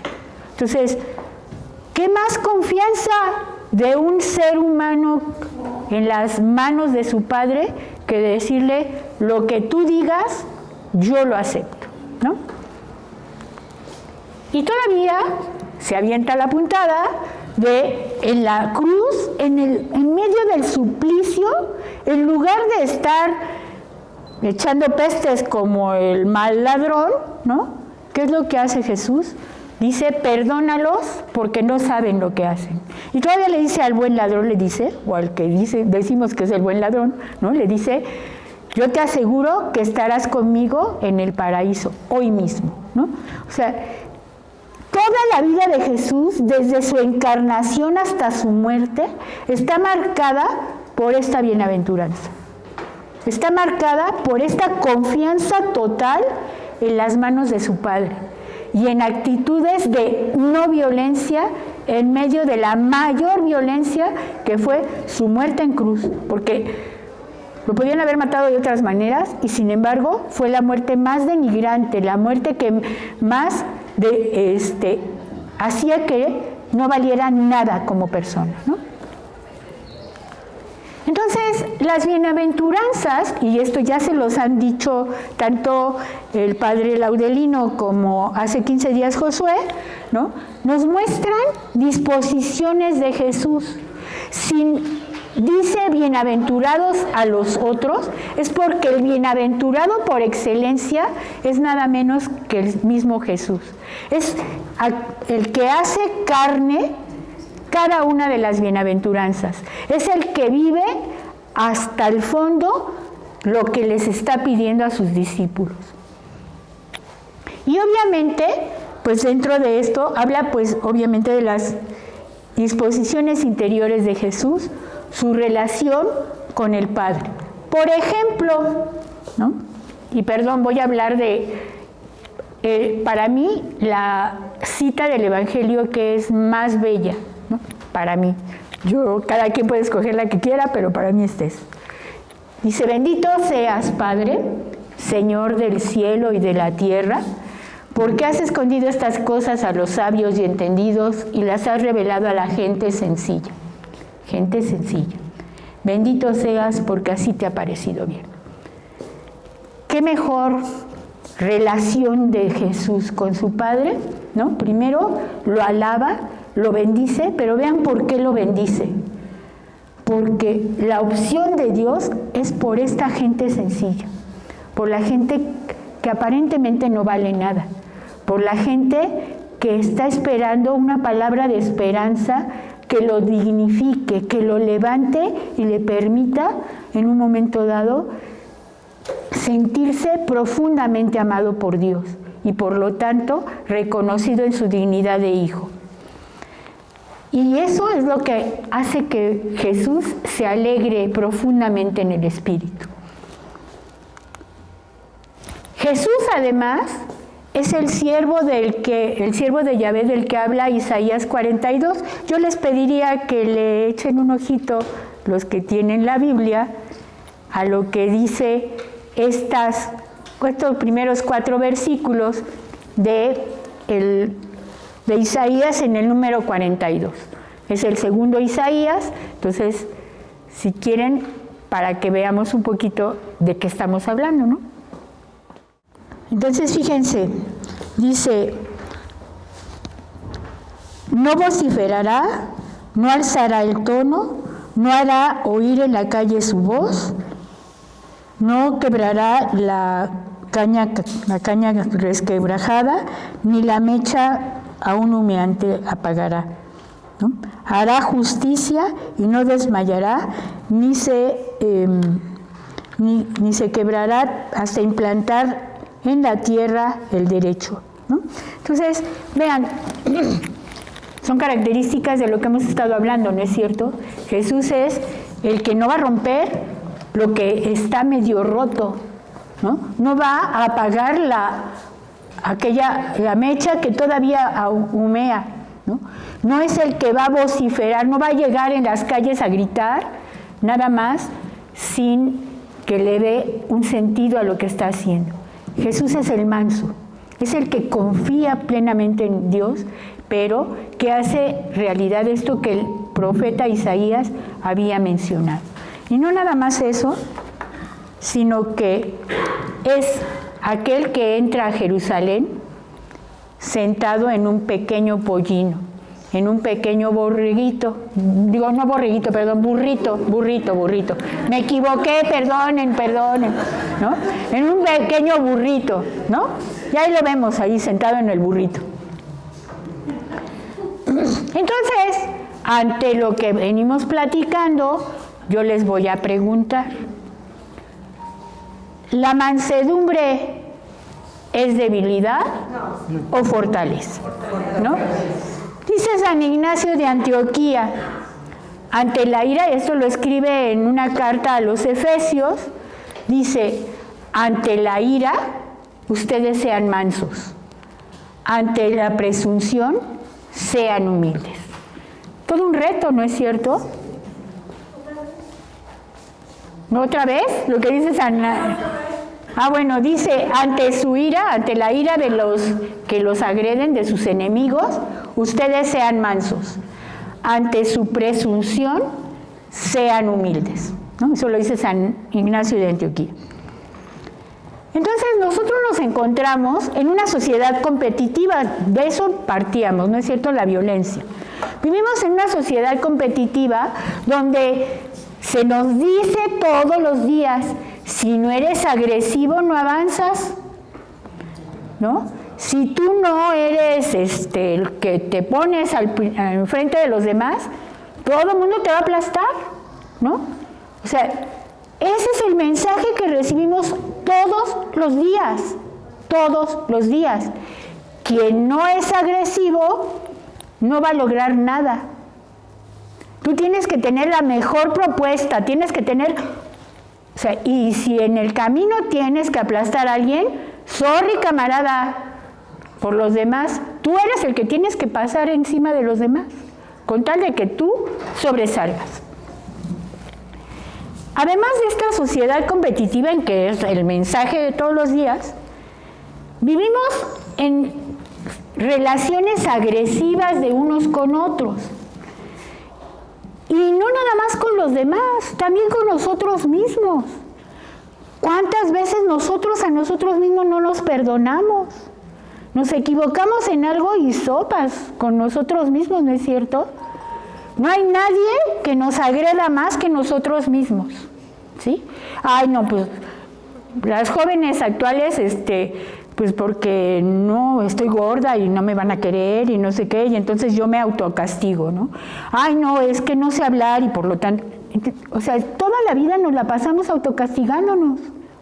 Entonces, ¿qué más confianza de un ser humano en las manos de su Padre que decirle, lo que tú digas, yo lo acepto, ¿no? Y todavía se avienta la puntada de en la cruz, en medio del suplicio, en lugar de estar echando pestes como el mal ladrón, ¿no? ¿Qué es lo que hace Jesús? Dice, perdónalos porque no saben lo que hacen. Y todavía le dice al buen ladrón, le dice, o al que decimos que es el buen ladrón, ¿no? Le dice, yo te aseguro que estarás conmigo en el paraíso, hoy mismo, ¿no? O sea, toda la vida de Jesús, desde su encarnación hasta su muerte, está marcada por esta bienaventuranza. Está marcada por esta confianza total en las manos de su Padre y en actitudes de no violencia en medio de la mayor violencia que fue su muerte en cruz, porque lo podían haber matado de otras maneras y sin embargo fue la muerte más denigrante, la muerte que más hacía que no valiera nada como persona, ¿no? Entonces, las bienaventuranzas, y esto ya se los han dicho tanto el padre Laudelino como hace 15 días Josué, ¿no? Nos muestran disposiciones de Jesús. Dice bienaventurados a los otros, es porque el bienaventurado por excelencia es nada menos que el mismo Jesús. Es el que hace carne cada una de las bienaventuranzas. Es el que vive hasta el fondo lo que les está pidiendo a sus discípulos. Y obviamente, pues dentro de esto, habla pues obviamente de las disposiciones interiores de Jesús, su relación con el Padre. Por ejemplo, ¿no? Y perdón, voy a hablar de, para mí, la cita del Evangelio que es más bella, ¿no? Para mí. Cada quien puede escoger la que quiera, pero para mí este es. Dice, bendito seas, Padre, Señor del cielo y de la tierra, porque has escondido estas cosas a los sabios y entendidos y las has revelado a la gente sencilla. Gente sencilla. Bendito seas porque así te ha parecido bien. ¿Qué mejor relación de Jesús con su Padre? ¿No? Primero lo alaba, lo bendice, pero vean por qué lo bendice. Porque la opción de Dios es por esta gente sencilla, por la gente que aparentemente no vale nada, por la gente que está esperando una palabra de esperanza que lo dignifique, que lo levante y le permita en un momento dado sentirse profundamente amado por Dios y por lo tanto reconocido en su dignidad de hijo. Y eso es lo que hace que Jesús se alegre profundamente en el Espíritu. Jesús además es el siervo de Yahvé del que habla Isaías 42. Yo les pediría que le echen un ojito, los que tienen la Biblia, a lo que dice estos primeros 4 versículos de Isaías en el número 42. Es el segundo Isaías, entonces, si quieren, para que veamos un poquito de qué estamos hablando, ¿no? Entonces, fíjense, dice, no vociferará, no alzará el tono, no hará oír en la calle su voz, no quebrará la caña resquebrajada, ni la mecha aún humeante apagará, ¿no? Hará justicia y no desmayará, ni se quebrará hasta implantar en la tierra el derecho, ¿no? Entonces, vean, son características de lo que hemos estado hablando, ¿no es cierto? Jesús es el que no va a romper lo que está medio roto, ¿no? No va a apagar la mecha que todavía humea, ¿no? No es el que va a vociferar, no va a llegar en las calles a gritar, nada más, sin que le dé un sentido a lo que está haciendo. Jesús es el manso, es el que confía plenamente en Dios, pero que hace realidad esto que el profeta Isaías había mencionado. Y no nada más eso, sino que es aquel que entra a Jerusalén sentado en un pequeño pollino, en un pequeño borreguito, digo, no borreguito, perdón, burrito, me equivoqué, perdonen, ¿no? En un pequeño burrito, ¿no? Y ahí lo vemos, ahí sentado en el burrito. Entonces, ante lo que venimos platicando, yo les voy a preguntar, ¿la mansedumbre es debilidad o fortaleza? ¿No? Dice San Ignacio de Antioquía, ante la ira, esto lo escribe en una carta a los Efesios, dice, ante la ira, ustedes sean mansos, ante la presunción, sean humildes. Todo un reto, ¿no es cierto? ¿Otra vez? Lo que dice San... bueno, dice, ante su ira, ante la ira de los que los agreden, de sus enemigos, ustedes sean mansos. Ante su presunción, sean humildes, ¿no? Eso lo dice San Ignacio de Antioquía. Entonces, nosotros nos encontramos en una sociedad competitiva, de eso partíamos, ¿no es cierto?, la violencia. Vivimos en una sociedad competitiva donde se nos dice todos los días, si no eres agresivo no avanzas, ¿no? Si tú no eres el que te pones enfrente de los demás, todo el mundo te va a aplastar, ¿no? O sea, ese es el mensaje que recibimos todos los días. Quien no es agresivo no va a lograr nada. Tú tienes que tener la mejor propuesta, tienes que tener... O sea, y si en el camino tienes que aplastar a alguien, sorry camarada, por los demás, tú eres el que tienes que pasar encima de los demás, con tal de que tú sobresalgas. Además de esta sociedad competitiva en que es el mensaje de todos los días, vivimos en relaciones agresivas de unos con otros. Y no nada más con los demás, también con nosotros mismos. ¿Cuántas veces nosotros a nosotros mismos no nos perdonamos? Nos equivocamos en algo y sopas con nosotros mismos, ¿no es cierto? No hay nadie que nos agreda más que nosotros mismos, ¿sí? Ay, no, pues las jóvenes actuales, pues porque no estoy gorda y no me van a querer y no sé qué, y entonces yo me autocastigo, ¿no? Ay, no, es que no sé hablar y por lo tanto, o sea, toda la vida nos la pasamos autocastigándonos,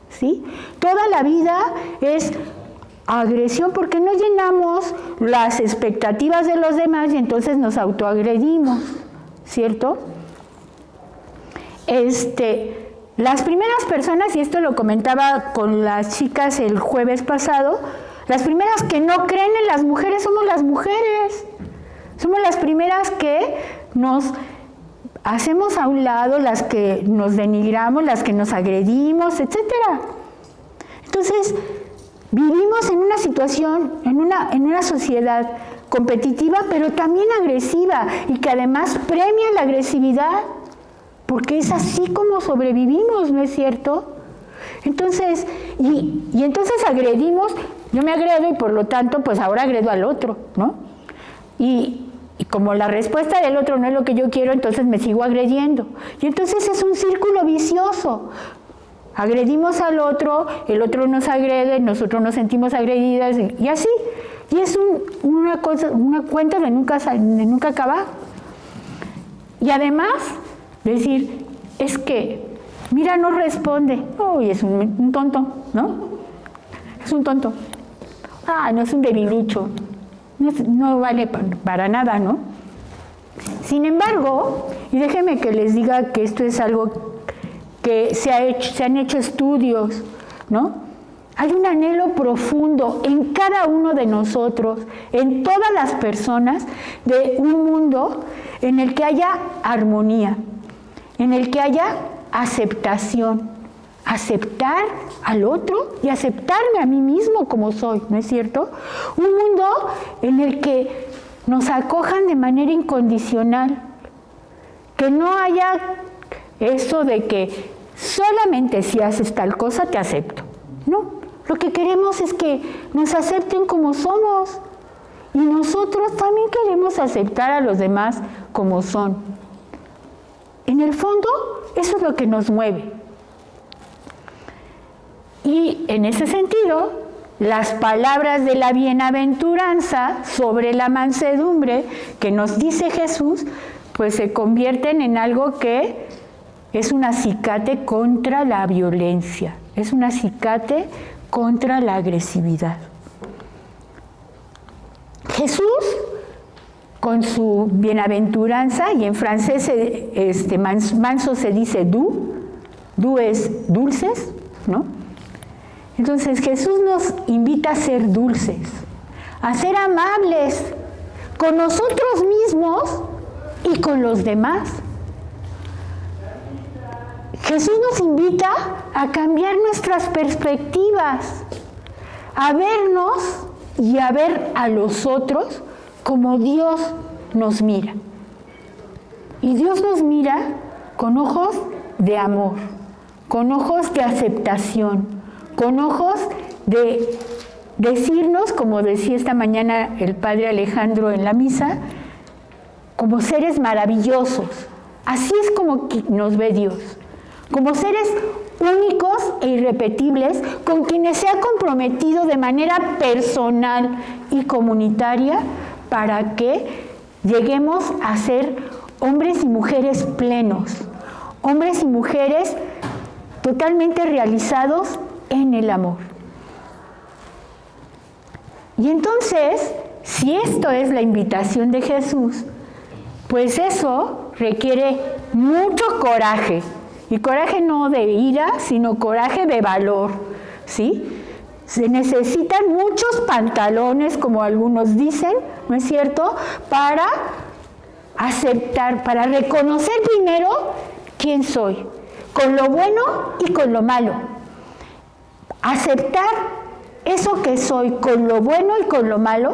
¿sí? Toda la vida es agresión porque no llenamos las expectativas de los demás y entonces nos autoagredimos, ¿cierto? Las primeras personas, y esto lo comentaba con las chicas el jueves pasado, las primeras que no creen en las mujeres somos las mujeres. Somos las primeras que nos hacemos a un lado, las que nos denigramos, las que nos agredimos, etc. Entonces, vivimos en una situación, en una sociedad competitiva, pero también agresiva, y que además premia la agresividad, porque es así como sobrevivimos, ¿no es cierto? Entonces, y entonces agredimos, yo me agredo y por lo tanto, pues ahora agredo al otro, ¿no? Y como la respuesta del otro no es lo que yo quiero, entonces me sigo agrediendo. Y entonces es un círculo vicioso. Agredimos al otro, el otro nos agrede, nosotros nos sentimos agredidas, y así. Y es una cuenta de nunca acabar. Y además, decir, es que, mira, no responde. Uy, es un tonto, ¿no? Es un tonto. Ah, no, es un debilucho. No vale para nada, ¿no? Sin embargo, y déjenme que les diga que esto es algo que se han hecho estudios, ¿no? Hay un anhelo profundo en cada uno de nosotros, en todas las personas, de un mundo en el que haya armonía, en el que haya aceptación, aceptar al otro y aceptarme a mí mismo como soy, ¿no es cierto? Un mundo en el que nos acojan de manera incondicional, que no haya eso de que solamente si haces tal cosa te acepto. No, lo que queremos es que nos acepten como somos y nosotros también queremos aceptar a los demás como son. En el fondo, eso es lo que nos mueve. Y en ese sentido, las palabras de la bienaventuranza sobre la mansedumbre que nos dice Jesús, pues se convierten en algo que es un acicate contra la violencia, es un acicate contra la agresividad. Jesús, con su bienaventuranza, y en francés manso se dice doux es dulces, ¿no? Entonces Jesús nos invita a ser dulces, a ser amables con nosotros mismos y con los demás. Jesús nos invita a cambiar nuestras perspectivas, a vernos y a ver a los otros como Dios nos mira. Y Dios nos mira con ojos de amor, con ojos de aceptación, con ojos de decirnos, como decía esta mañana el padre Alejandro en la misa, como seres maravillosos. Así es como nos ve Dios, como seres únicos e irrepetibles con quienes se ha comprometido de manera personal y comunitaria para que lleguemos a ser hombres y mujeres plenos, hombres y mujeres totalmente realizados en el amor. Y entonces, si esto es la invitación de Jesús, pues eso requiere mucho coraje. Y coraje no de ira, sino coraje de valor, ¿sí? Se necesitan muchos pantalones, como algunos dicen, ¿no es cierto?, para aceptar, para reconocer primero quién soy, con lo bueno y con lo malo. Aceptar eso que soy con lo bueno y con lo malo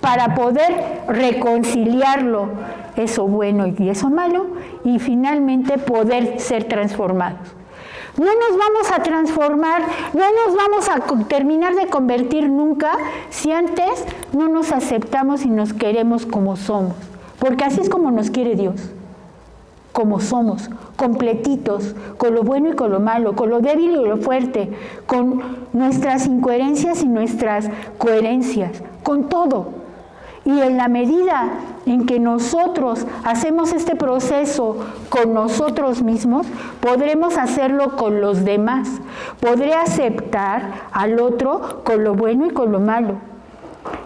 para poder reconciliarlo, eso bueno y eso malo, y finalmente poder ser transformados. No nos vamos a transformar, no nos vamos a terminar de convertir nunca si antes no nos aceptamos y nos queremos como somos, porque así es como nos quiere Dios, como somos, completitos, con lo bueno y con lo malo, con lo débil y lo fuerte, con nuestras incoherencias y nuestras coherencias, con todo. Y en la medida en que nosotros hacemos este proceso con nosotros mismos, podremos hacerlo con los demás. Podré aceptar al otro con lo bueno y con lo malo.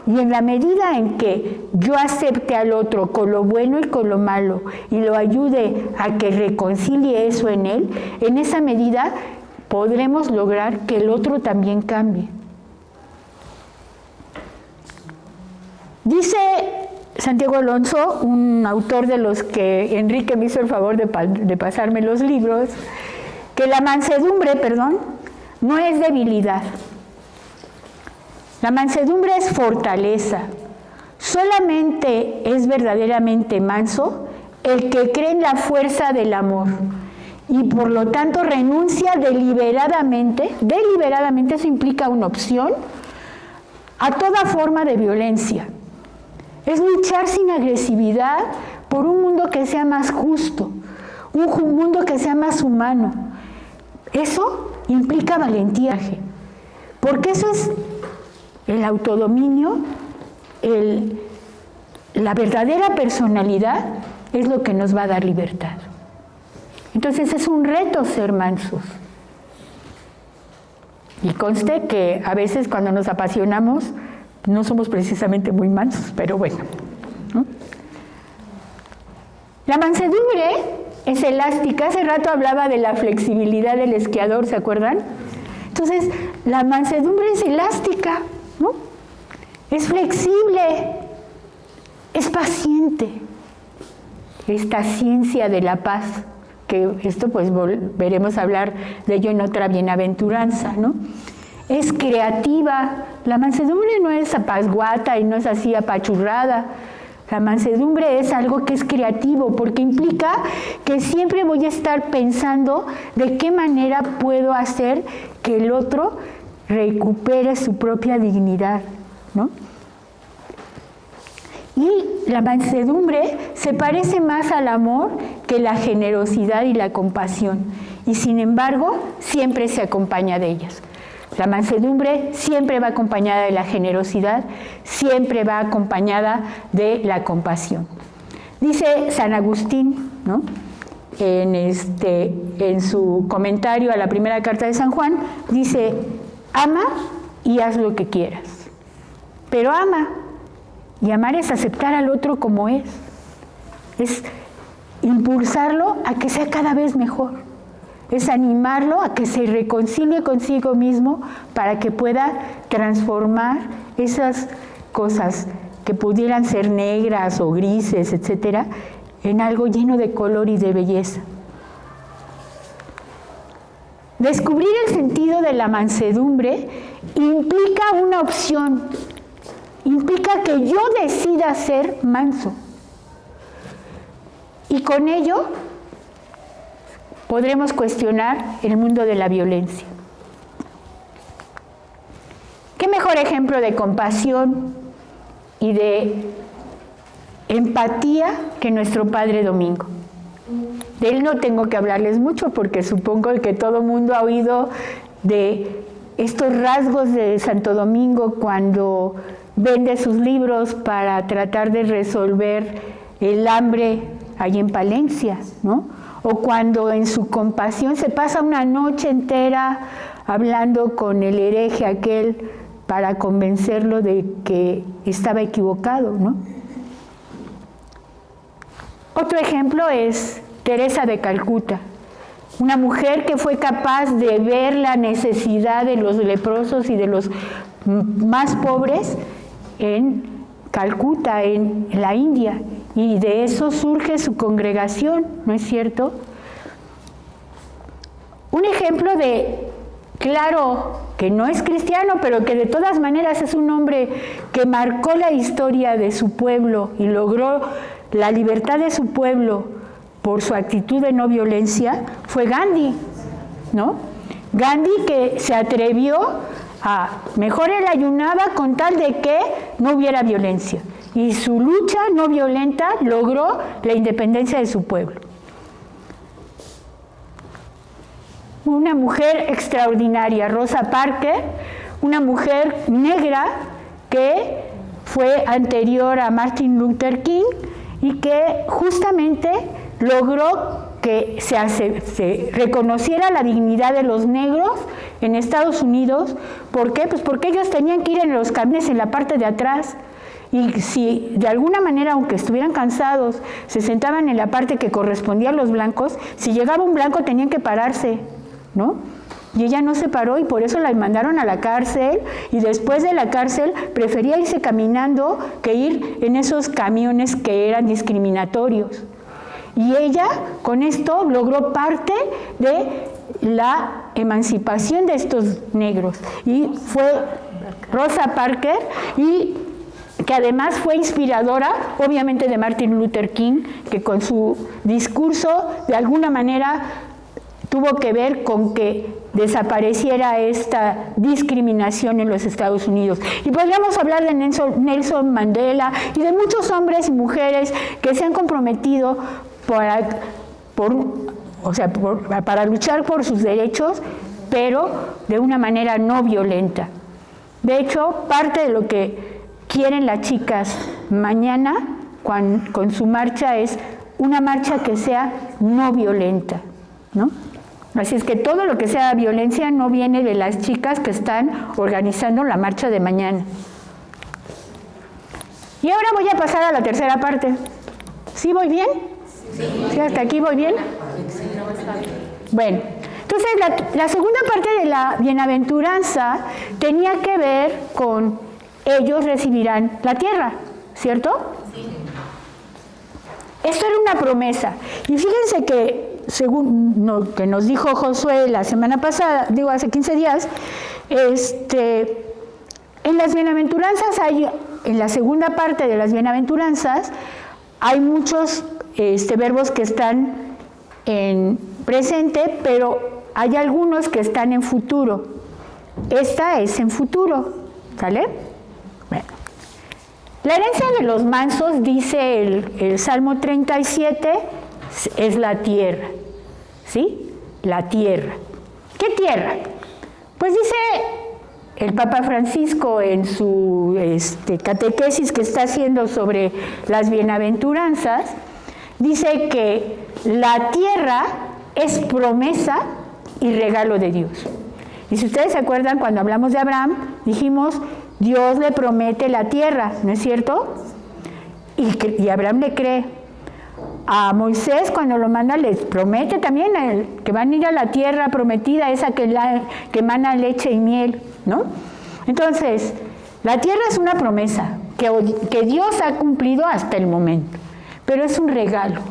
Y en la medida en que yo acepte al otro con lo bueno y con lo malo y lo ayude a que reconcilie eso en él, en esa medida podremos lograr que el otro también cambie. Dice Santiago Alonso, un autor de los que Enrique me hizo el favor de pasarme los libros, que la mansedumbre, no es debilidad. La mansedumbre es fortaleza. Solamente es verdaderamente manso el que cree en la fuerza del amor y por lo tanto renuncia deliberadamente, eso implica una opción, a toda forma de violencia. Es luchar sin agresividad por un mundo que sea más justo, un mundo que sea más humano. Eso implica valentía, porque eso es el autodominio, la verdadera personalidad es lo que nos va a dar libertad. Entonces es un reto ser mansos. Y conste que a veces cuando nos apasionamos no somos precisamente muy mansos, pero bueno, ¿no? La mansedumbre es elástica. Hace rato hablaba de la flexibilidad del esquiador, ¿se acuerdan? Entonces, la mansedumbre es elástica, ¿no? Es flexible, es paciente. Esta ciencia de la paz, que esto pues volveremos a hablar de ello en otra bienaventuranza, ¿no? Es creativa. La mansedumbre no es apazguata y no es así apachurrada. La mansedumbre es algo que es creativo, porque implica que siempre voy a estar pensando de qué manera puedo hacer que el otro recupere su propia dignidad, ¿no? Y la mansedumbre se parece más al amor que la generosidad y la compasión, y sin embargo siempre se acompaña de ellas. La mansedumbre siempre va acompañada de la generosidad, siempre va acompañada de la compasión. Dice San Agustín, ¿no?, en su comentario a la primera carta de San Juan, dice: ama y haz lo que quieras, pero ama. Y amar es aceptar al otro como es impulsarlo a que sea cada vez mejor, es animarlo a que se reconcilie consigo mismo para que pueda transformar esas cosas que pudieran ser negras o grises, etcétera, en algo lleno de color y de belleza. Descubrir el sentido de la mansedumbre implica una opción. Implica que yo decida ser manso. Y con ello podremos cuestionar el mundo de la violencia. ¿Qué mejor ejemplo de compasión y de empatía que nuestro Padre Domingo? De él no tengo que hablarles mucho porque supongo que todo el mundo ha oído de estos rasgos de Santo Domingo cuando vende sus libros para tratar de resolver el hambre allí en Palencia, ¿no? O cuando en su compasión se pasa una noche entera hablando con el hereje aquel para convencerlo de que estaba equivocado, ¿no? Otro ejemplo es Teresa de Calcuta, una mujer que fue capaz de ver la necesidad de los leprosos y de los más pobres en Calcuta, en la India, y de eso surge su congregación, ¿no es cierto? Un ejemplo de, claro, que no es cristiano, pero que de todas maneras es un hombre que marcó la historia de su pueblo y logró la libertad de su pueblo por su actitud de no violencia, fue Gandhi, ¿no? Gandhi, que se atrevió mejor él ayunaba con tal de que no hubiera violencia, y su lucha no violenta logró la independencia de su pueblo. Una mujer extraordinaria, Rosa Parks, una mujer negra que fue anterior a Martin Luther King y que justamente logró que se reconociera la dignidad de los negros en Estados Unidos. ¿Por qué? Pues porque ellos tenían que ir en los camiones en la parte de atrás, y si de alguna manera, aunque estuvieran cansados, se sentaban en la parte que correspondía a los blancos, si llegaba un blanco tenían que pararse, ¿no? Y ella no se paró y por eso la mandaron a la cárcel, y después de la cárcel prefería irse caminando que ir en esos camiones que eran discriminatorios. Y ella con esto logró parte de la emancipación de estos negros, y fue Rosa Parks, y que además fue inspiradora obviamente de Martin Luther King, que con su discurso de alguna manera tuvo que ver con que desapareciera esta discriminación en los Estados Unidos. Y podríamos hablar de Nelson Mandela y de muchos hombres y mujeres que se han comprometido para luchar por sus derechos, pero de una manera no violenta. De hecho, parte de lo que quieren las chicas mañana con su marcha es una marcha que sea no violenta, ¿no? Así es que todo lo que sea violencia no viene de las chicas que están organizando la marcha de mañana. Y ahora voy a pasar a la tercera parte. ¿Sí voy bien? ¿Sí, hasta aquí voy bien? Bueno, entonces la segunda parte de la bienaventuranza tenía que ver con ellos recibirán la tierra, ¿cierto? Sí. Esto era una promesa. Y fíjense que, según lo que nos dijo Josué la semana pasada, digo hace 15 días, en las bienaventuranzas hay, en la segunda parte de las bienaventuranzas, hay muchos verbos que están en presente, pero hay algunos que están en futuro. Esta es en futuro, ¿sale? Bueno. La herencia de los mansos, dice el Salmo 37, es la tierra, ¿sí? La tierra. ¿Qué tierra? Pues dice el Papa Francisco en su catequesis que está haciendo sobre las bienaventuranzas, dice que la tierra es promesa y regalo de Dios. Y si ustedes se acuerdan, cuando hablamos de Abraham, dijimos, Dios le promete la tierra, ¿no es cierto? Y Abraham le cree. A Moisés, cuando lo manda, les promete también que van a ir a la tierra prometida, esa que emana leche y miel, ¿no? Entonces, la tierra es una promesa que Dios ha cumplido hasta el momento, pero es un regalo.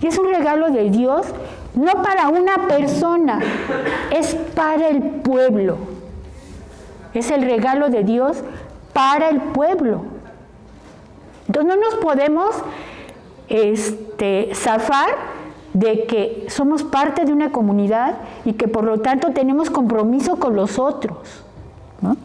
Y es un regalo de Dios, no para una persona, es para el pueblo. Es el regalo de Dios para el pueblo. Entonces no nos podemos zafar de que somos parte de una comunidad y que por lo tanto tenemos compromiso con los otros, ¿no?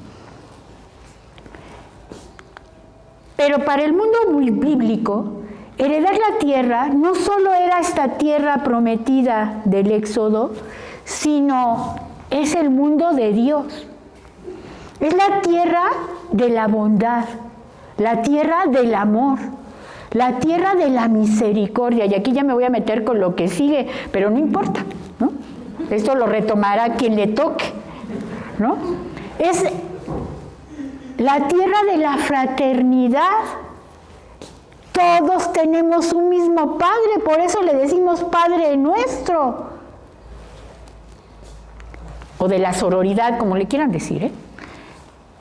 Pero para el mundo muy bíblico, heredar la tierra no solo era esta tierra prometida del Éxodo, sino es el mundo de Dios. Es la tierra de la bondad, la tierra del amor, la tierra de la misericordia. Y aquí ya me voy a meter con lo que sigue, pero no importa, ¿no? Esto lo retomará quien le toque, ¿no? Es la tierra de la fraternidad. Todos tenemos un mismo Padre, por eso le decimos Padre nuestro. O de la sororidad, como le quieran decir, ¿eh?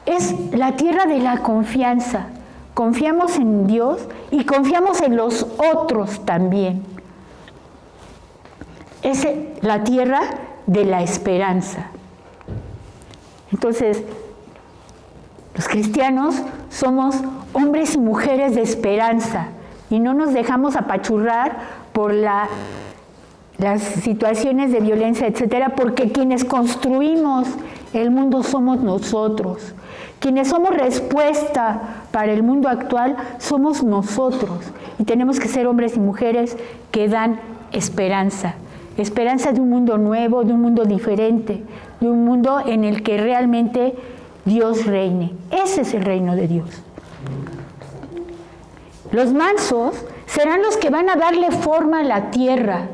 Es la tierra de la confianza. Confiamos en Dios y confiamos en los otros también. Es la tierra de la esperanza. Entonces, los cristianos somos hombres y mujeres de esperanza y no nos dejamos apachurrar por las situaciones de violencia, etcétera, porque quienes construimos el mundo somos nosotros. Quienes somos respuesta para el mundo actual somos nosotros. Y tenemos que ser hombres y mujeres que dan esperanza. Esperanza de un mundo nuevo, de un mundo diferente, de un mundo en el que realmente Dios reine. Ese es el reino de Dios. Los mansos serán los que van a darle forma a la tierra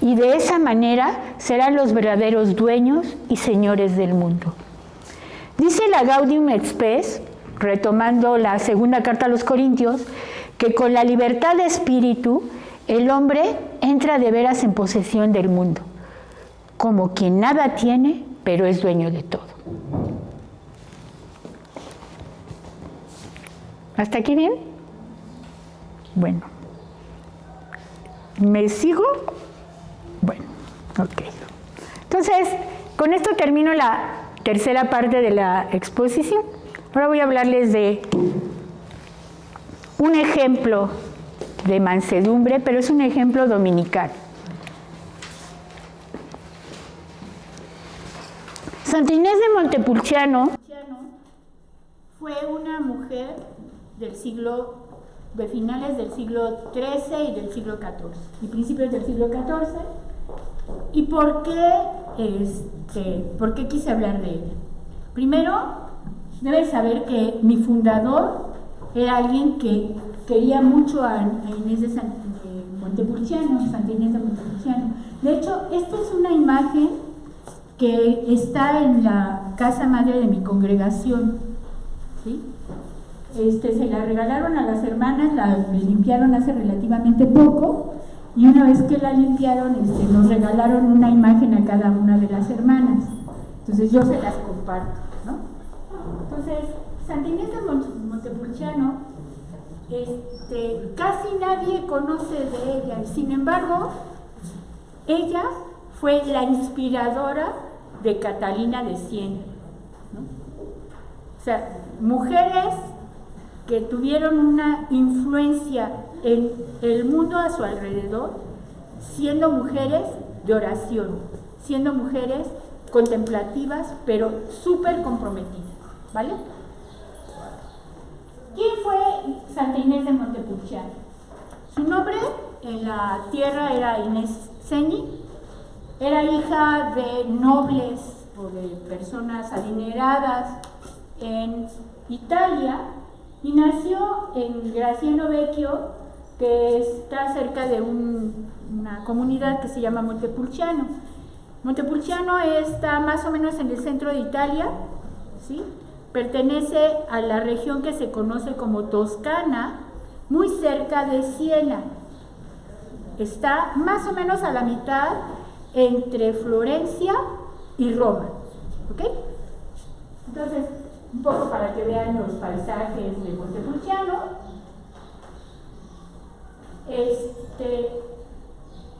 y de esa manera serán los verdaderos dueños y señores del mundo. Dice la Gaudium et Spes, retomando la segunda carta a los Corintios, que con la libertad de espíritu el hombre entra de veras en posesión del mundo, como quien nada tiene, pero es dueño de todo. ¿Hasta aquí bien? Bueno. ¿Me sigo? Bueno, ok. Entonces, con esto termino la tercera parte de la exposición. Ahora voy a hablarles de un ejemplo de mansedumbre, pero es un ejemplo dominical. Santa Inés de Montepulciano fue una mujer de finales del siglo XIII y del siglo XIV, y principios del siglo XIV. ¿Y por qué quise hablar de ella? Primero, debes saber que mi fundador era alguien que quería mucho a Inés de Montepulciano, Santa Inés de Montepulciano. De hecho, esta es una imagen que está en la casa madre de mi congregación, ¿sí? Se la regalaron a las hermanas, la limpiaron hace relativamente poco, y una vez que la limpiaron, nos regalaron una imagen a cada una de las hermanas. Entonces yo se las comparto, ¿no? Entonces, Santa Inés de Montepulciano, casi nadie conoce de ella, sin embargo, ella fue la inspiradora de Catalina de Siena, ¿no? O sea, mujeres que tuvieron una influencia en el mundo a su alrededor, siendo mujeres de oración, siendo mujeres contemplativas, pero súper comprometidas, ¿vale? ¿Quién fue Santa Inés de Montepulciano? Su nombre en la tierra era Inés Ceni, era hija de nobles o de personas adineradas en Italia y nació en Graziano Vecchio, que está cerca de una comunidad que se llama Montepulciano. Montepulciano está más o menos en el centro de Italia, ¿sí? Pertenece a la región que se conoce como Toscana, muy cerca de Siena. Está más o menos a la mitad entre Florencia y Roma, ¿ok? Entonces, un poco para que vean los paisajes de Montepulciano.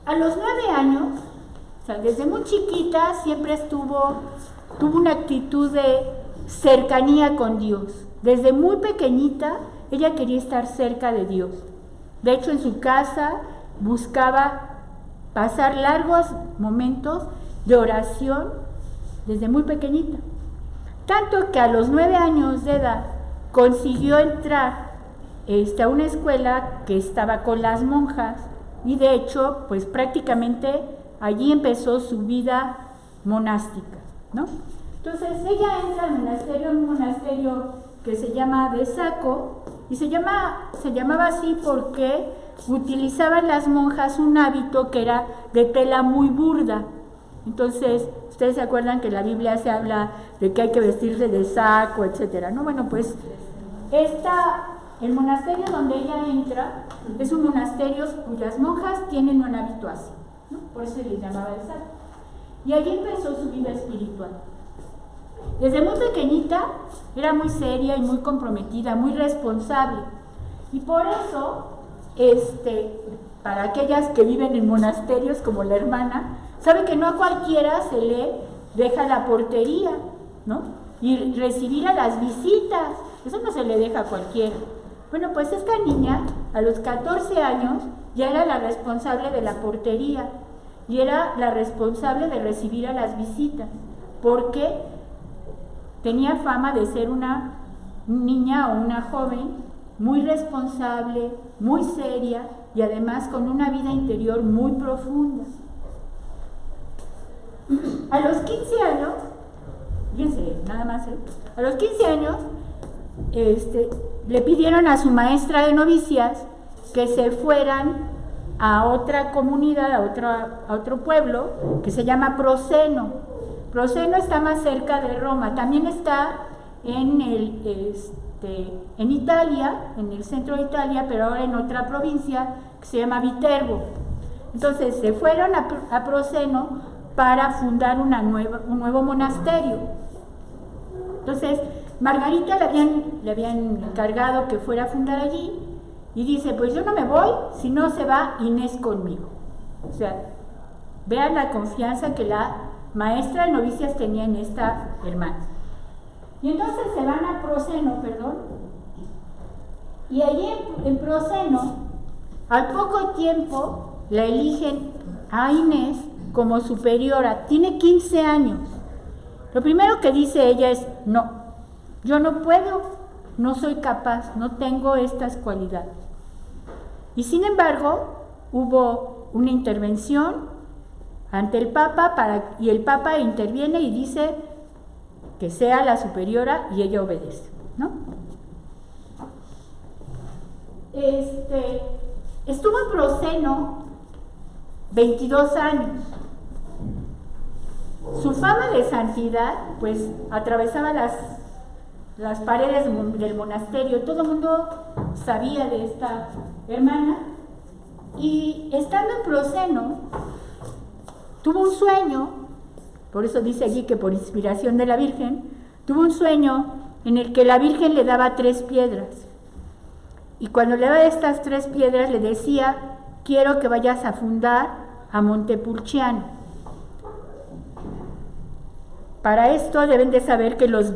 A los 9 años, o sea, desde muy chiquita, siempre tuvo una actitud de cercanía con Dios. Desde muy pequeñita, ella quería estar cerca de Dios. De hecho, en su casa buscaba pasar largos momentos de oración desde muy pequeñita. Tanto que a los 9 años de edad consiguió entrar a una escuela que estaba con las monjas y de hecho, pues prácticamente allí empezó su vida monástica, ¿no? Entonces ella entra al monasterio, un monasterio que se llama de Sacco, y se llamaba así porque utilizaban las monjas un hábito que era de tela muy burda. Entonces, ustedes se acuerdan que en la Biblia se habla de que hay que vestirse de saco, etcétera, ¿no? Bueno, pues el monasterio donde ella entra es un monasterio cuyas monjas tienen un hábito así, ¿no? Por eso se les llamaba de saco. Y allí empezó su vida espiritual. Desde muy pequeñita era muy seria y muy comprometida, muy responsable. Y por eso, para aquellas que viven en monasterios como la hermana, sabe que no a cualquiera se le deja la portería, ¿no? Y recibir a las visitas, eso no se le deja a cualquiera. Bueno, pues esta niña, a los 14 años, ya era la responsable de la portería y era la responsable de recibir a las visitas, porque tenía fama de ser una niña o una joven muy responsable, muy seria y además con una vida interior muy profunda. A los 15 años, fíjense, nada más, a los 15 años, le pidieron a su maestra de novicias que se fueran a otra comunidad, a otro pueblo que se llama Proceno. Proceno está más cerca de Roma, también está en Italia, en el centro de Italia, pero ahora en otra provincia que se llama Viterbo. Entonces se fueron a Proceno para fundar un nuevo monasterio. Entonces Margarita le habían encargado que fuera a fundar allí y dice, pues yo no me voy si no se va Inés conmigo. O sea, vean la confianza que la maestra de novicias tenía en esta hermana. Y entonces se van a Proceno, y allí en Proceno, al poco tiempo, la eligen a Inés como superiora. Tiene 15 años. Lo primero que dice ella es, no, yo no puedo, no soy capaz, no tengo estas cualidades. Y sin embargo, hubo una intervención ante el Papa y el Papa interviene y dice que sea la superiora y ella obedece, ¿no? Estuvo en Proceno 22 años. Su fama de santidad, pues, atravesaba las paredes del monasterio. Todo el mundo sabía de esta hermana. Y estando en Proceno, tuvo un sueño, por eso dice allí que por inspiración de la Virgen, tuvo un sueño en el que la Virgen le daba 3 piedras. Y cuando le daba estas 3 piedras, le decía: quiero que vayas a fundar a Montepulciano. Para esto deben de saber que los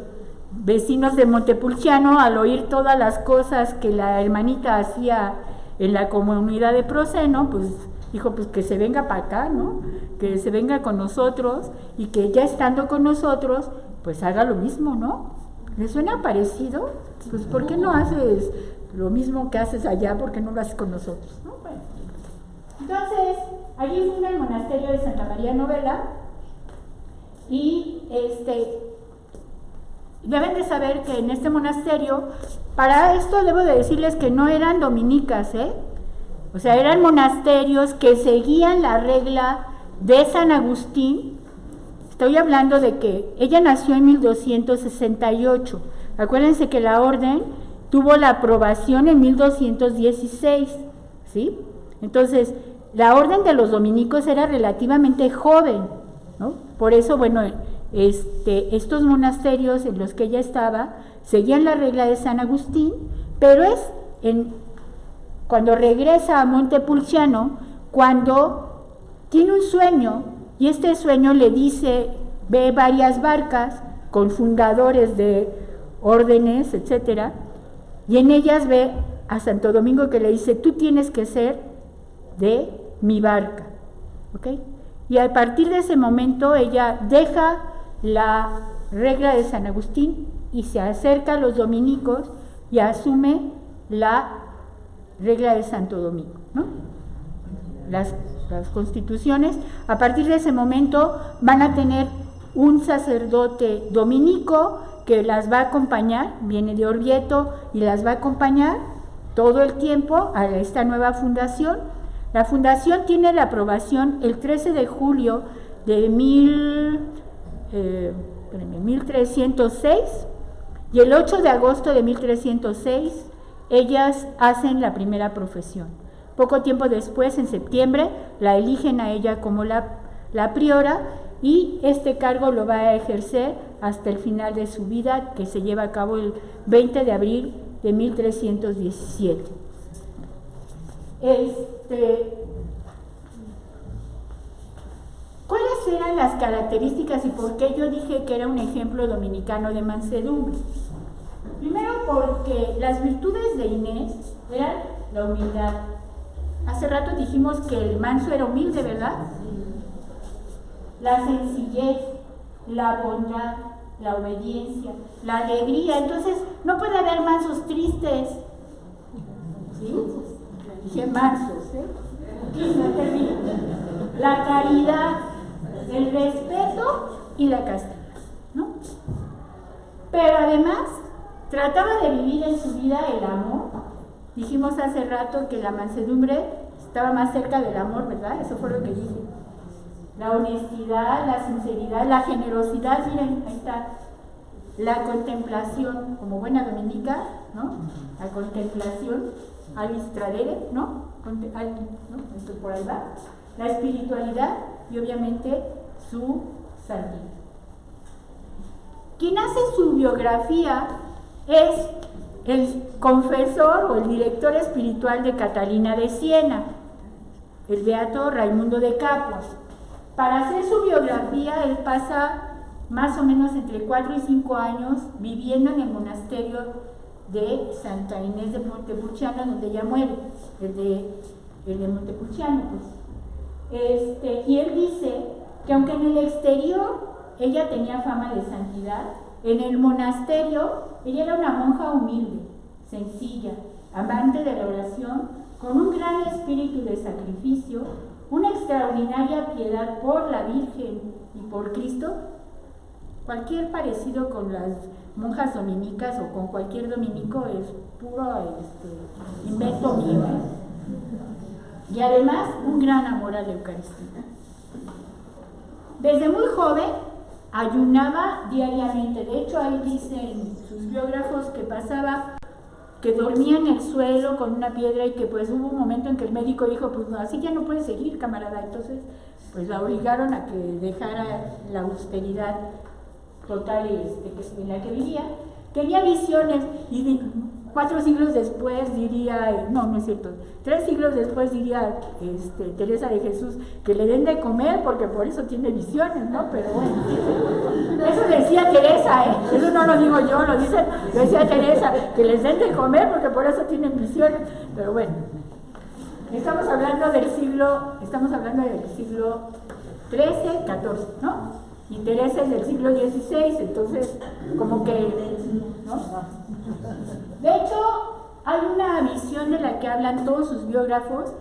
vecinos de Montepulciano, al oír todas las cosas que la hermanita hacía en la comunidad de Proceno, pues dijo, pues que se venga para acá, ¿no? Que se venga con nosotros, y que ya estando con nosotros, pues haga lo mismo, ¿no? ¿Le suena parecido? Pues ¿por qué no haces lo mismo que haces allá? ¿Por qué no lo haces con nosotros? ¿No? Bueno. Entonces, allí funda el monasterio de Santa María Novella, y deben de saber que en este monasterio, para esto debo de decirles que no eran dominicas, o sea, eran monasterios que seguían la regla de San Agustín. Estoy hablando de que ella nació en 1268. Acuérdense que la orden tuvo la aprobación en 1216, ¿sí? Entonces, la orden de los dominicos era relativamente joven, ¿no? Por eso, bueno, estos monasterios en los que ella estaba seguían la regla de San Agustín, pero es cuando regresa a Montepulciano, cuando tiene un sueño, y este sueño le dice, ve varias barcas con fundadores de órdenes, etcétera, y en ellas ve a Santo Domingo, que le dice: tú tienes que ser de mi barca, ¿ok? Y a partir de ese momento ella deja la regla de San Agustín y se acerca a los dominicos y asume la regla de Santo Domingo, ¿no? Las constituciones, a partir de ese momento, van a tener un sacerdote dominico que las va a acompañar, viene de Orvieto y las va a acompañar todo el tiempo a esta nueva fundación. La fundación tiene la aprobación el 13 de julio de 1306, y el 8 de agosto de 1306 ellas hacen la primera profesión. Poco tiempo después, en septiembre, la eligen a ella como la priora, y este cargo lo va a ejercer hasta el final de su vida, que se lleva a cabo el 20 de abril de 1317. ¿Cuáles eran las características y por qué yo dije que era un ejemplo dominicano de mansedumbre? Primero, porque las virtudes de Inés eran la humildad. Hace rato dijimos que el manso era humilde, ¿verdad? La sencillez, la bondad, la obediencia, la alegría. Entonces, no puede haber mansos tristes. ¿Sí? Dije mansos, La caridad, el respeto y la castidad, ¿no? Pero además, trataba de vivir en su vida el amor. Dijimos hace rato que la mansedumbre estaba más cerca del amor, ¿verdad? Eso fue lo que dije. La honestidad, la sinceridad, la generosidad, miren, ahí está. La contemplación, como buena dominica, ¿no? La contemplación, Alice Tradere, ¿no? Esto por ahí va. La espiritualidad y obviamente su santidad. Quien hace su biografía es el confesor o el director espiritual de Catalina de Siena, el beato Raimundo de Capua. Para hacer su biografía, él pasa más o menos entre 4 y 5 años viviendo en el monasterio de Santa Inés de Montepulciano, donde ella muere, el de Montepulciano, pues. Y él dice que aunque en el exterior ella tenía fama de santidad, en el monasterio ella era una monja humilde, sencilla, amante de la oración, con un gran espíritu de sacrificio, una extraordinaria piedad por la Virgen y por Cristo. Cualquier parecido con las monjas dominicas o con cualquier dominico es puro invento mío. y además un gran amor a la Eucaristía. Desde muy joven ayunaba diariamente. De hecho, ahí dicen sus biógrafos que dormía en el suelo con una piedra y que pues hubo un momento en que el médico dijo, pues no, así ya no puede seguir, camarada. Entonces pues la obligaron a que dejara la austeridad total en la que vivía. Tenía visiones y 4 siglos después diría, no es cierto, 3 siglos después diría Teresa de Jesús que le den de comer porque por eso tiene visiones, ¿no? Pero bueno, eso decía Teresa, eso no lo digo yo, lo decía Teresa, que les den de comer porque por eso tienen visiones, pero bueno, estamos hablando del siglo XIII, XIV, ¿no? Y Teresa es del siglo XVI, entonces como que, ¿no? De hecho, hay una visión de la que hablan todos sus biógrafos,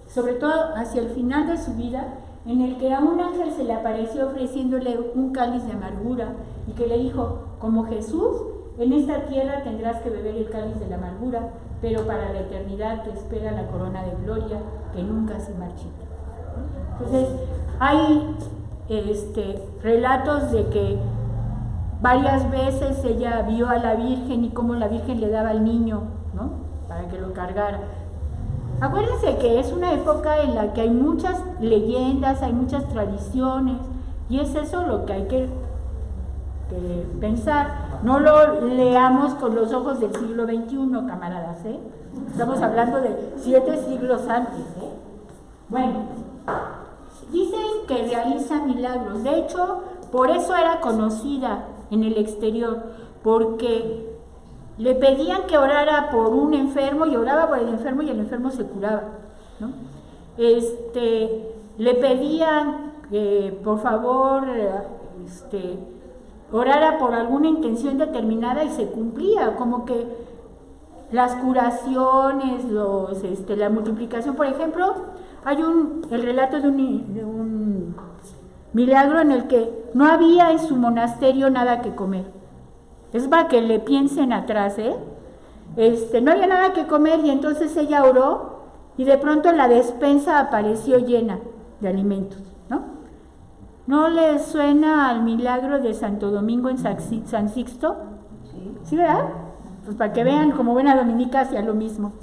sobre todo hacia el final de su vida, en el que a un ángel se le apareció ofreciéndole un cáliz de amargura y que le dijo, como Jesús, en esta tierra tendrás que beber el cáliz de la amargura, pero para la eternidad te espera la corona de gloria que nunca se marchita. Entonces, hay relatos de que varias veces ella vio a la Virgen y cómo la Virgen le daba al niño, ¿no? Para que lo cargara. Acuérdense que es una época en la que hay muchas leyendas, hay muchas tradiciones, y es eso lo que hay que pensar. No lo leamos con los ojos del siglo XXI, camaradas, Estamos hablando de 7 siglos antes, Bueno, dicen que realiza milagros. De hecho, por eso era conocida en el exterior, porque le pedían que orara por un enfermo y oraba por el enfermo y el enfermo se curaba, ¿no? Le pedían que por favor orara por alguna intención determinada y se cumplía, como que las curaciones, la multiplicación. Por ejemplo, hay el relato de un milagro en el que no había en su monasterio nada que comer. Es para que le piensen atrás, no había nada que comer y entonces ella oró y de pronto la despensa apareció llena de alimentos, ¿no? ¿No les suena al milagro de Santo Domingo en San Sixto? ¿Sí, verdad? Pues para que vean, como buena dominica hacía lo mismo,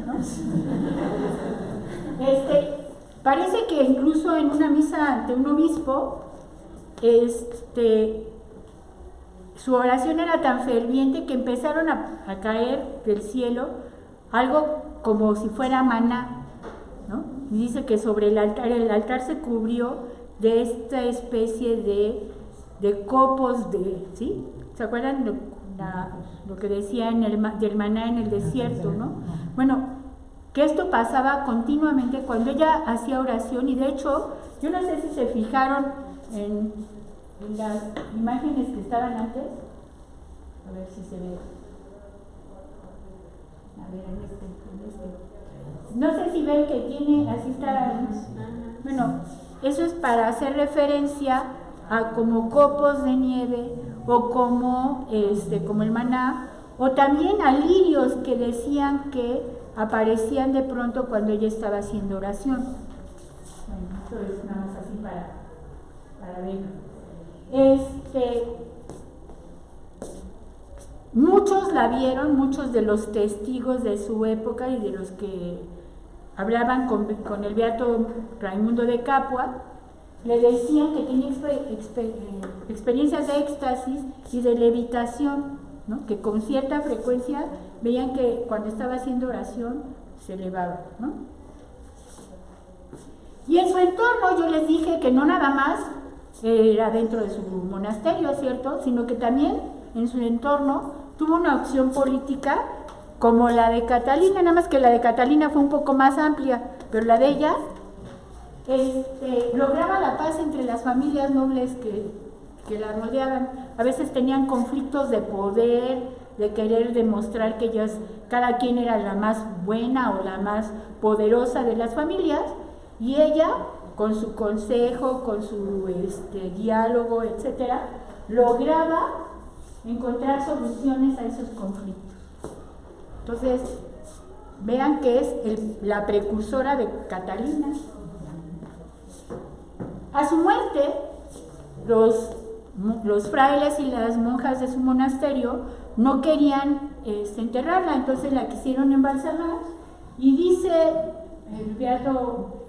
¿no? Parece que incluso en una misa ante un obispo, su oración era tan ferviente que empezaron a caer del cielo algo como si fuera maná, ¿no? Y dice que sobre el altar se cubrió de esta especie de copos ¿sí? ¿Se acuerdan lo que decía del maná en el desierto, ¿no? Bueno, que esto pasaba continuamente cuando ella hacía oración, y de hecho, yo no sé si se fijaron en las imágenes que estaban antes, a ver si se ve, a ver, no sé si ven que tiene, así está, bueno, eso es para hacer referencia a como copos de nieve, o como el maná, o también a lirios que decían que aparecían de pronto cuando ella estaba haciendo oración. Bueno, esto es nada más así para ver. Muchos la vieron, muchos de los testigos de su época y de los que hablaban con el beato Raimundo de Capua, le decían que tenía experiencias de éxtasis y de levitación, ¿no? Que con cierta frecuencia veían que cuando estaba haciendo oración se elevaba, ¿no? Y en su entorno yo les dije que no nada más era dentro de su monasterio, ¿cierto? Sino que también en su entorno tuvo una opción política como la de Catalina, nada más que la de Catalina fue un poco más amplia, pero la de ella lograba la paz entre las familias nobles que la rodeaban. A veces tenían conflictos de poder, de querer demostrar que cada quien era la más buena o la más poderosa de las familias, y ella, con su consejo, con su diálogo, etcétera, lograba encontrar soluciones a esos conflictos. Entonces, Vean que es la precursora de Catalina. A su muerte, los frailes y las monjas de su monasterio no querían enterrarla, entonces la quisieron embalsamar, y dice el beato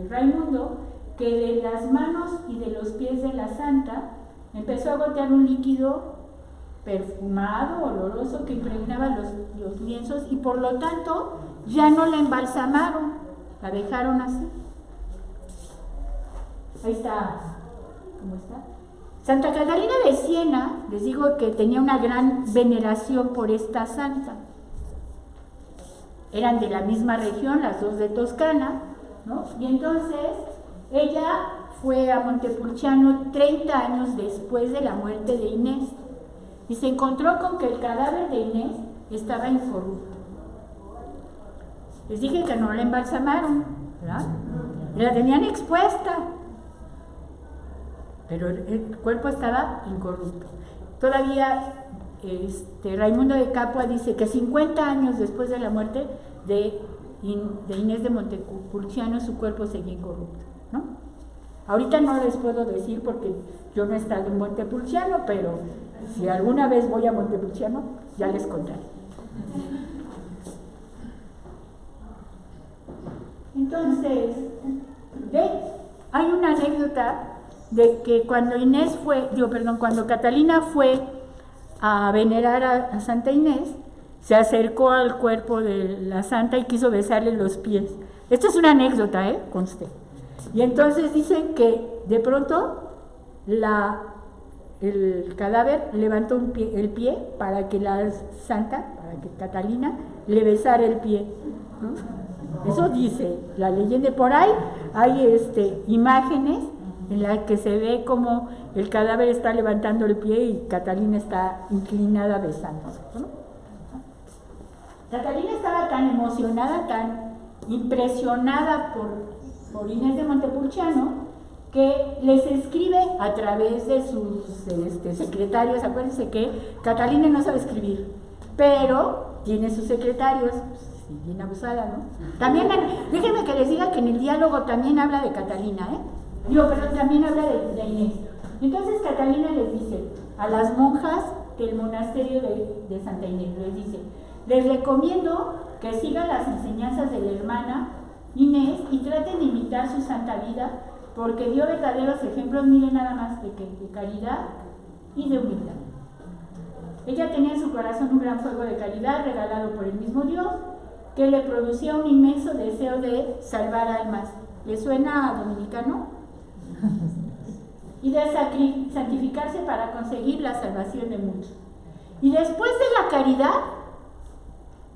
Raimundo que de las manos y de los pies de la santa empezó a gotear un líquido perfumado, oloroso, que impregnaba los lienzos, y por lo tanto ya no la embalsamaron, la dejaron así. Ahí está, ¿cómo está? Santa Catalina de Siena, les digo que tenía una gran veneración por esta santa. Eran de la misma región, las dos de Toscana, ¿no? Y entonces ella fue a Montepulciano 30 años después de la muerte de Inés, y se encontró con que el cadáver de Inés estaba incorrupto. Les dije que no la embalsamaron, ¿verdad? La tenían expuesta, pero el cuerpo estaba incorrupto. Todavía Raimundo de Capua dice que 50 años después de la muerte de Inés de Montepulciano, su cuerpo seguía incorrupto, ¿no? Ahorita no les puedo decir porque yo no he estado en Montepulciano, pero si alguna vez voy a Montepulciano, ya les contaré. Entonces, hay una anécdota de que cuando cuando Catalina fue a venerar a Santa Inés, se acercó al cuerpo de la santa y quiso besarle los pies. Esto es una anécdota, conste. Y entonces dicen que de pronto el cadáver levantó el pie para que la santa, para que Catalina le besara el pie, ¿no? Eso dice la leyenda. Por ahí hay imágenes en las que se ve como el cadáver está levantando el pie y Catalina está inclinada besándose, ¿no? Catalina estaba tan emocionada, tan impresionada por Inés de Montepulciano, que les escribe a través de sus secretarios. Acuérdense que Catalina no sabe escribir, pero tiene sus secretarios, pues, bien abusada, ¿no? También, déjenme que les diga que en el diálogo también habla de Catalina, pero también habla de Inés. Entonces Catalina les dice a las monjas del monasterio de Santa Inés, les dice: les recomiendo que sigan las enseñanzas de la hermana Inés y traten de imitar su santa vida, porque dio verdaderos ejemplos, miren nada más, de caridad y de humildad. Ella tenía en su corazón un gran fuego de caridad regalado por el mismo Dios, que le producía un inmenso deseo de salvar almas. ¿Le suena a dominicano? Y de santificarse para conseguir la salvación de muchos. Y después de la caridad,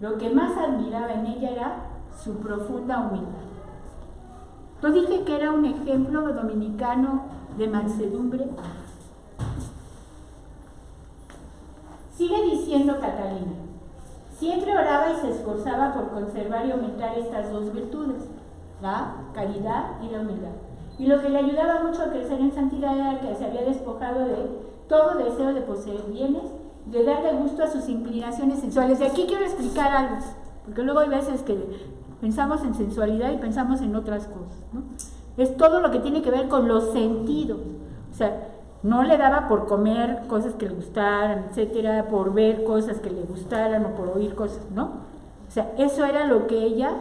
lo que más admiraba en ella era su profunda humildad. Yo dije que era un ejemplo dominicano de mansedumbre. Sigue diciendo Catalina: siempre oraba y se esforzaba por conservar y aumentar estas dos virtudes, la caridad y la humildad. Y lo que le ayudaba mucho a crecer en santidad era que se había despojado de todo deseo de poseer bienes, de darle gusto a sus inclinaciones sensuales. Y aquí quiero explicar algo, porque luego hay veces que pensamos en sensualidad y pensamos en otras cosas, ¿no? Es todo lo que tiene que ver con los sentidos. O sea, no le daba por comer cosas que le gustaran, etcétera, por ver cosas que le gustaran o por oír cosas, ¿no? O sea, eso era lo que ella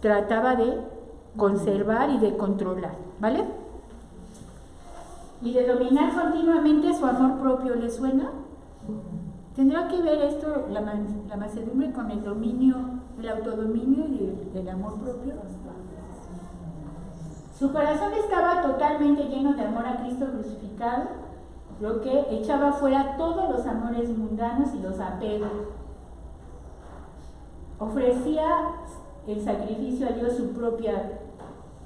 trataba de conservar y de controlar, ¿vale? Y de dominar continuamente su amor propio. ¿Le suena? ¿Tendrá que ver esto, la mansedumbre, con el dominio, el autodominio y el amor propio? Su corazón estaba totalmente lleno de amor a Cristo crucificado, lo que echaba fuera todos los amores mundanos y los apegos. Ofrecía el sacrificio a Dios, su propia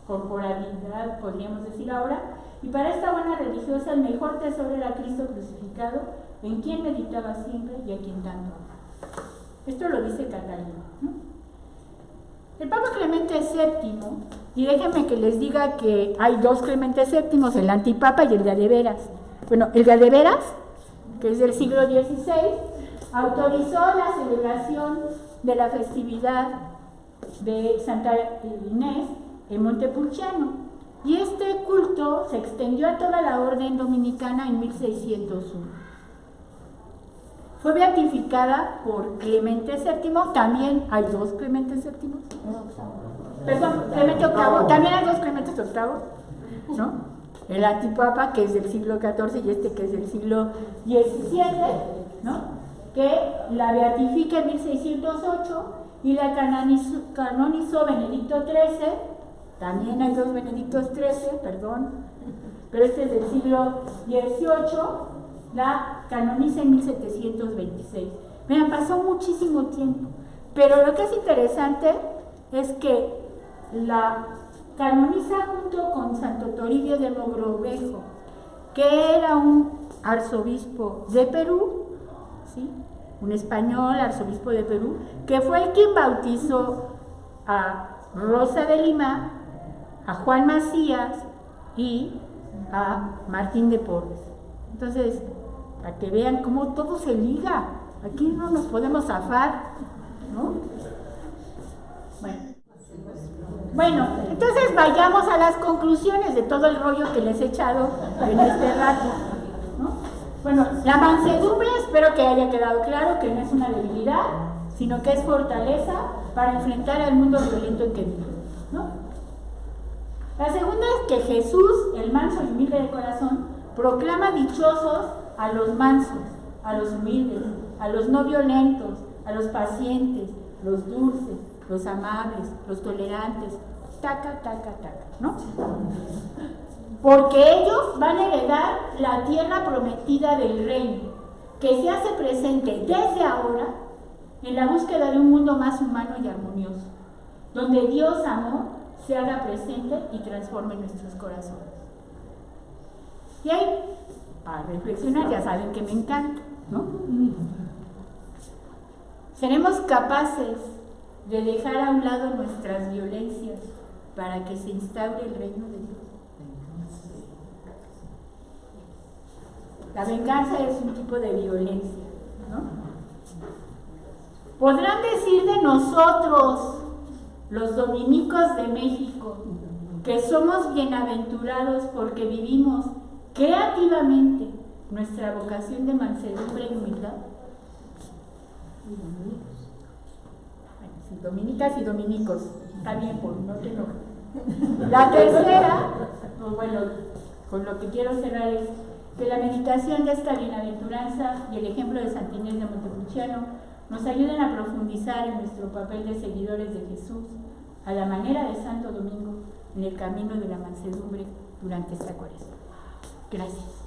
corporalidad, podríamos decir ahora, y para esta buena religiosa el mejor tesoro era Cristo crucificado, en quien meditaba siempre y a quien tanto amaba. Esto lo dice Catalina, ¿no? El Papa Clemente VII, y déjenme que les diga que hay dos Clementes VII, el antipapa y el de Adeveras. Bueno, el de Adeveras, que es del siglo XVI, autorizó la celebración de la festividad de Santa Inés en Montepulciano. Y este culto se extendió a toda la orden dominicana en 1601. Fue beatificada por Clemente VII, también hay dos Clementes VII, perdón, Clemente VIII, también hay dos Clementes VIII, ¿no? El antipapa, que es del siglo XIV, y este que es del siglo XVII, ¿no? Que la beatifica en 1608 y la canonizó Benedicto XIII, también hay dos Benedictos XIII, perdón, pero este es del siglo XVIII, la canoniza en 1726. Vean, pasó muchísimo tiempo, pero lo que es interesante es que la canoniza junto con Santo Toribio de Mogrovejo, que era un arzobispo de Perú, ¿sí? Un español, arzobispo de Perú, que fue quien bautizó a Rosa de Lima, a Juan Macías y a Martín de Porres. Entonces, para que vean cómo todo se liga, aquí no nos podemos zafar, ¿no? Bueno, entonces vayamos a las conclusiones de todo el rollo que les he echado en este rato, ¿no? Bueno, la mansedumbre, espero que haya quedado claro que no es una debilidad, sino que es fortaleza para enfrentar al mundo violento en que vivimos, ¿no? La segunda es que Jesús, el manso y humilde de corazón, proclama dichosos a los mansos, a los humildes, a los no violentos, a los pacientes, los dulces, los amables, los tolerantes, ¿no? Porque ellos van a heredar la tierra prometida del reino, que se hace presente desde ahora en la búsqueda de un mundo más humano y armonioso, donde Dios amor se haga presente y transforme nuestros corazones. Y ahí, para reflexionar, ya saben que me encanta, ¿no? Seremos capaces de dejar a un lado nuestras violencias para que se instaure el reino de Dios. La venganza es un tipo de violencia, ¿no? Podrán decir de nosotros, los dominicos de México, que somos bienaventurados porque vivimos creativamente nuestra vocación de mansedumbre y humildad. Dominicas y dominicos, está bien, por no te enojes. La tercera, pues bueno, con lo que quiero cerrar es que la meditación de esta bienaventuranza y el ejemplo de Santa Inés de Montepulciano nos ayuden a profundizar en nuestro papel de seguidores de Jesús, a la manera de Santo Domingo, en el camino de la mansedumbre durante esta Cuaresma. Gracias.